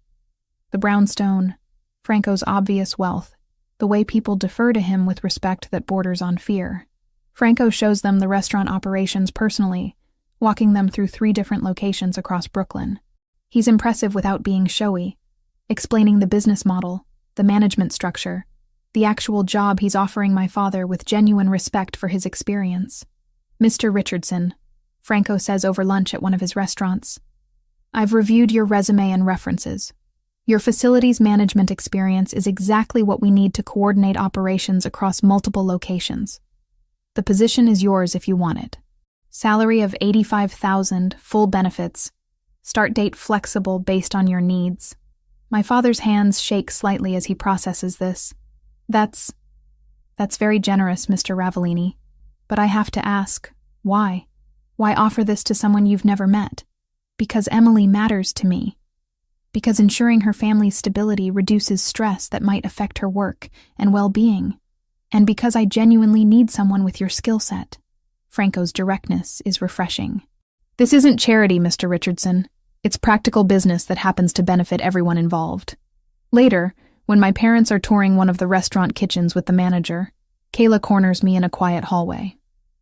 The brownstone, Franco's obvious wealth, the way people defer to him with respect that borders on fear. Franco shows them the restaurant operations personally, walking them through 3 different locations across Brooklyn. He's impressive without being showy, explaining the business model, the management structure, the actual job he's offering my father with genuine respect for his experience. "Mr. Richardson," Franco says over lunch at one of his restaurants, "I've reviewed your resume and references. Your facilities management experience is exactly what we need to coordinate operations across multiple locations. The position is yours if you want it. Salary of $85,000, full benefits. Start date flexible based on your needs." My father's hands shake slightly as he processes this. That's very generous, Mr. Ravellini. But I have to ask, why? Why offer this to someone you've never met? Because Emily matters to me. Because ensuring her family's stability reduces stress that might affect her work and well-being. And because I genuinely need someone with your skill set. Franco's directness is refreshing. "This isn't charity, Mr. Richardson. It's practical business that happens to benefit everyone involved." Later, when my parents are touring one of the restaurant kitchens with the manager, Kayla corners me in a quiet hallway.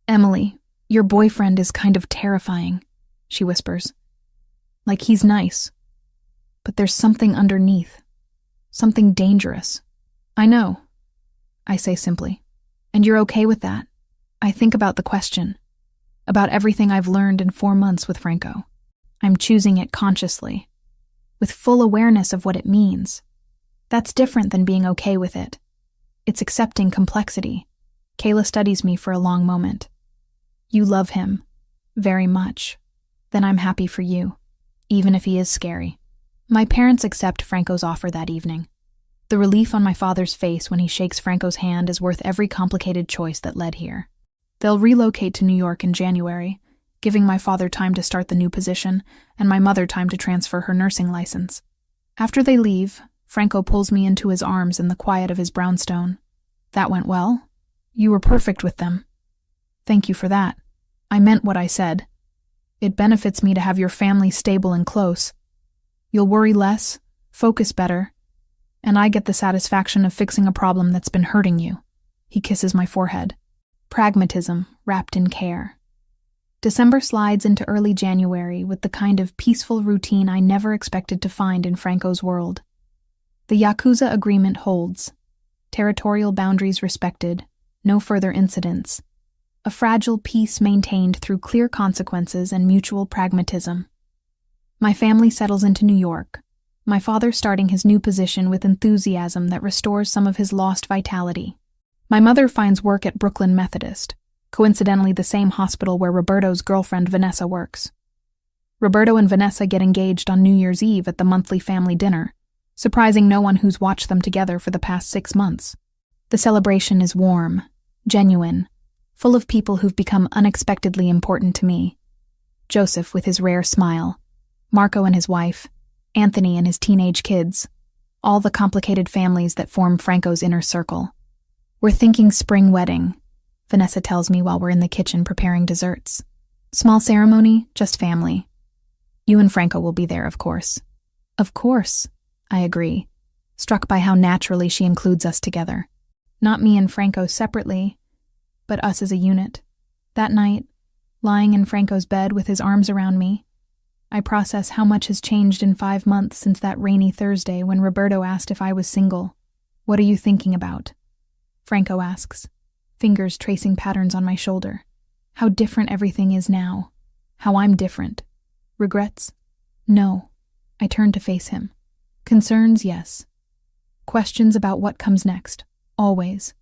"Emily, your boyfriend is kind of terrifying," she whispers. "Like he's nice. But there's something underneath. Something dangerous." "I know," I say simply. "And you're okay with that?" I think about the question. About everything I've learned in 4 months with Franco. I'm choosing it consciously, with full awareness of what it means. That's different than being okay with it. It's accepting complexity. Kayla studies me for a long moment. "You love him. Very much. Then I'm happy for you, even if he is scary." My parents accept Franco's offer that evening. The relief on my father's face when he shakes Franco's hand is worth every complicated choice that led here. They'll relocate to New York in January, giving my father time to start the new position and my mother time to transfer her nursing license. After they leave, Franco pulls me into his arms in the quiet of his brownstone. "That went well? You were perfect with them." "Thank you for that. I meant what I said. It benefits me to have your family stable and close. You'll worry less, focus better, and I get the satisfaction of fixing a problem that's been hurting you." He kisses my forehead. Pragmatism wrapped in care. December slides into early January with the kind of peaceful routine I never expected to find in Franco's world. The Yakuza agreement holds. Territorial boundaries respected, no further incidents. A fragile peace maintained through clear consequences and mutual pragmatism. My family settles into New York, my father starting his new position with enthusiasm that restores some of his lost vitality. My mother finds work at Brooklyn Methodist, coincidentally the same hospital where Roberto's girlfriend Vanessa works. Roberto and Vanessa get engaged on New Year's Eve at the monthly family dinner, surprising no one who's watched them together for the past 6 months. The celebration is warm, genuine, full of people who've become unexpectedly important to me. Joseph with his rare smile, Marco and his wife, Anthony and his teenage kids, all the complicated families that form Franco's inner circle. "We're thinking spring wedding," Vanessa tells me while we're in the kitchen preparing desserts. "Small ceremony, just family. You and Franco will be there, of course." "Of course," I agree, struck by how naturally she includes us together. Not me and Franco separately, but us as a unit. That night, lying in Franco's bed with his arms around me, I process how much has changed in 5 months since that rainy Thursday when Roberto asked if I was single. "What are you thinking about?" Franco asks, fingers tracing patterns on my shoulder. How different everything is now. How I'm different. Regrets? No. I turn to face him. Concerns, yes. Questions about what comes next. Always.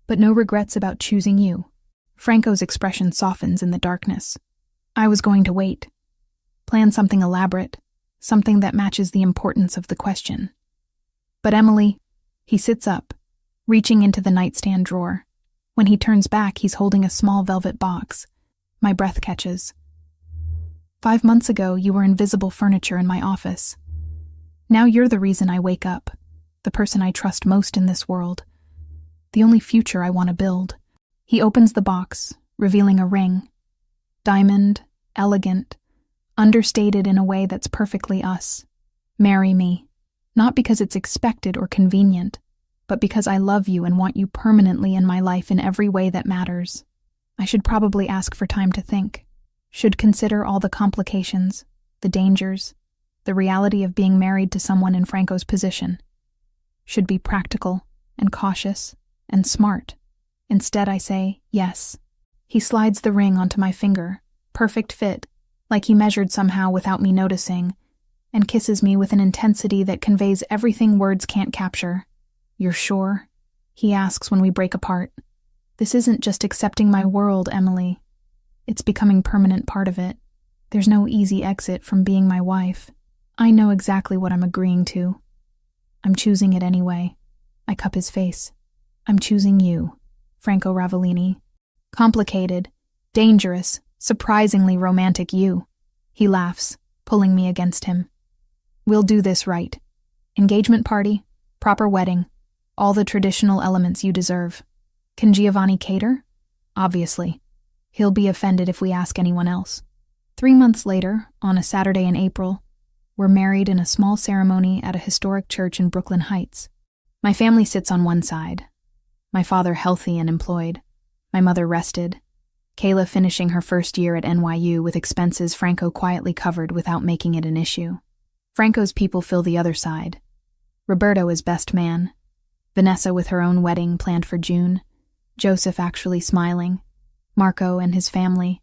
But no regrets about choosing you. Franco's expression softens in the darkness. I was going to wait. Plan something elaborate. Something that matches the importance of the question. But Emily, he sits up, reaching into the nightstand drawer. When he turns back, he's holding a small velvet box. My breath catches. 5 months ago, you were invisible furniture in my office. Now you're the reason I wake up, the person I trust most in this world, the only future I want to build. He opens the box, revealing a ring. Diamond, elegant, understated in a way that's perfectly us. Marry me. Not because it's expected or convenient, but because I love you and want you permanently in my life in every way that matters. I should probably ask for time to think. Should consider all the complications, the dangers, the reality of being married to someone in Franco's position. Should be practical and cautious and smart. Instead, I say, yes. He slides the ring onto my finger, perfect fit, like he measured somehow without me noticing, and kisses me with an intensity that conveys everything words can't capture. You're sure? He asks when we break apart. This isn't just accepting my world, Emily. It's becoming permanent part of it. There's no easy exit from being my wife. I know exactly what I'm agreeing to. I'm choosing it anyway. I cup his face. I'm choosing you, Franco Ravellini. Complicated, dangerous, surprisingly romantic you. He laughs, pulling me against him. We'll do this right. Engagement party, proper wedding, all the traditional elements you deserve. Can Giovanni cater? Obviously. He'll be offended if we ask anyone else. 3 months later, on a Saturday in April, we're married in a small ceremony at a historic church in Brooklyn Heights. My family sits on one side. My father healthy and employed. My mother rested. Kayla finishing her first year at NYU with expenses Franco quietly covered without making it an issue. Franco's people fill the other side. Roberto is best man. Vanessa with her own wedding planned for June. Joseph actually smiling. Marco and his family.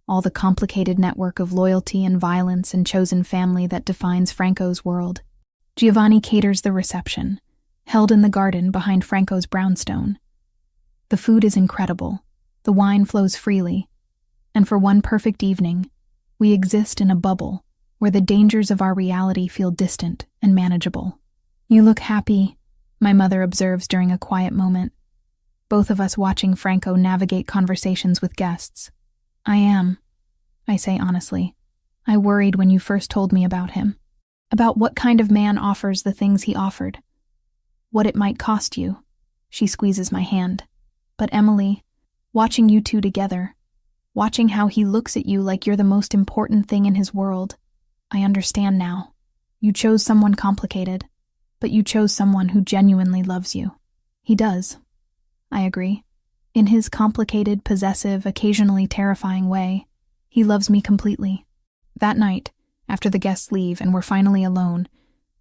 All the complicated network of loyalty and violence and chosen family that defines Franco's world. Giovanni caters the reception, held in the garden behind Franco's brownstone. The food is incredible, the wine flows freely, and for one perfect evening, we exist in a bubble where the dangers of our reality feel distant and manageable. You look happy, my mother observes during a quiet moment, both of us watching Franco navigate conversations with guests. I am, I say honestly. I worried when you first told me about him. About what kind of man offers the things he offered. What it might cost you. She squeezes my hand. But Emily, watching you two together, watching how he looks at you like you're the most important thing in his world, I understand now. You chose someone complicated, but you chose someone who genuinely loves you. He does. I agree. In his complicated, possessive, occasionally terrifying way, he loves me completely. That night, after the guests leave and we're finally alone,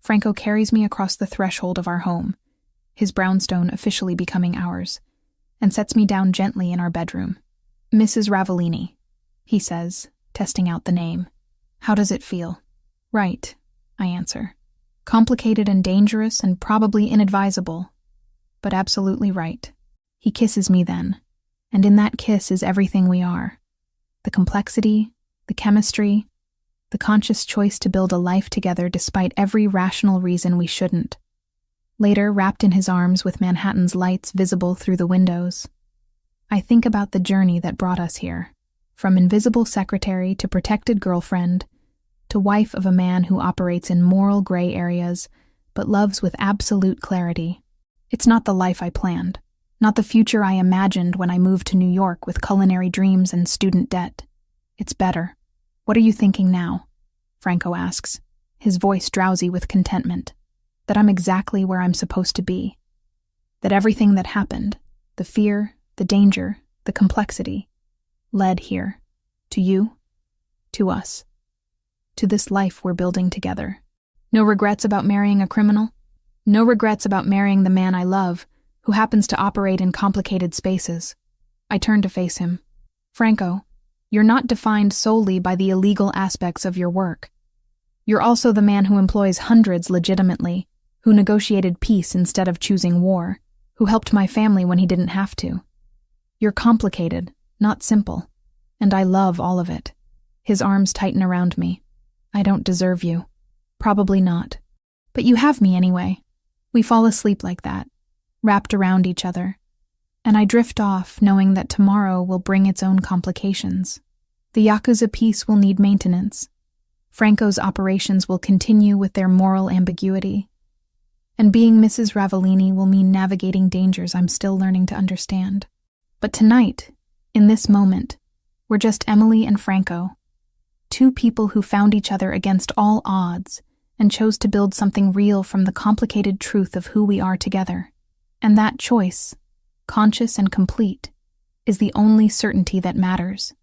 Franco carries me across the threshold of our home, his brownstone officially becoming ours, and sets me down gently in our bedroom. Mrs. Ravellini, he says, testing out the name. How does it feel? Right, I answer. Complicated and dangerous and probably inadvisable, but absolutely right. He kisses me then, and in that kiss is everything we are. The complexity, the chemistry, the conscious choice to build a life together despite every rational reason we shouldn't. Later, wrapped in his arms with Manhattan's lights visible through the windows, I think about the journey that brought us here, from invisible secretary to protected girlfriend, to wife of a man who operates in moral gray areas, but loves with absolute clarity. It's not the life I planned. Not the future I imagined when I moved to New York with culinary dreams and student debt. It's better. What are you thinking now? Franco asks, his voice drowsy with contentment. That I'm exactly where I'm supposed to be. That everything that happened, the fear, the danger, the complexity, led here. To you, to us, to this life we're building together. No regrets about marrying a criminal? No regrets about marrying the man I love, who happens to operate in complicated spaces. I turn to face him. Franco, you're not defined solely by the illegal aspects of your work. You're also the man who employs hundreds legitimately, who negotiated peace instead of choosing war, who helped my family when he didn't have to. You're complicated, not simple, and I love all of it. His arms tighten around me. I don't deserve you. Probably not. But you have me anyway. We fall asleep like that, wrapped around each other, and I drift off knowing that tomorrow will bring its own complications. The Yakuza piece will need maintenance. Franco's operations will continue with their moral ambiguity. And being Mrs. Ravellini will mean navigating dangers I'm still learning to understand. But tonight, in this moment, we're just Emily and Franco, two people who found each other against all odds and chose to build something real from the complicated truth of who we are together. And that choice, conscious and complete, is the only certainty that matters.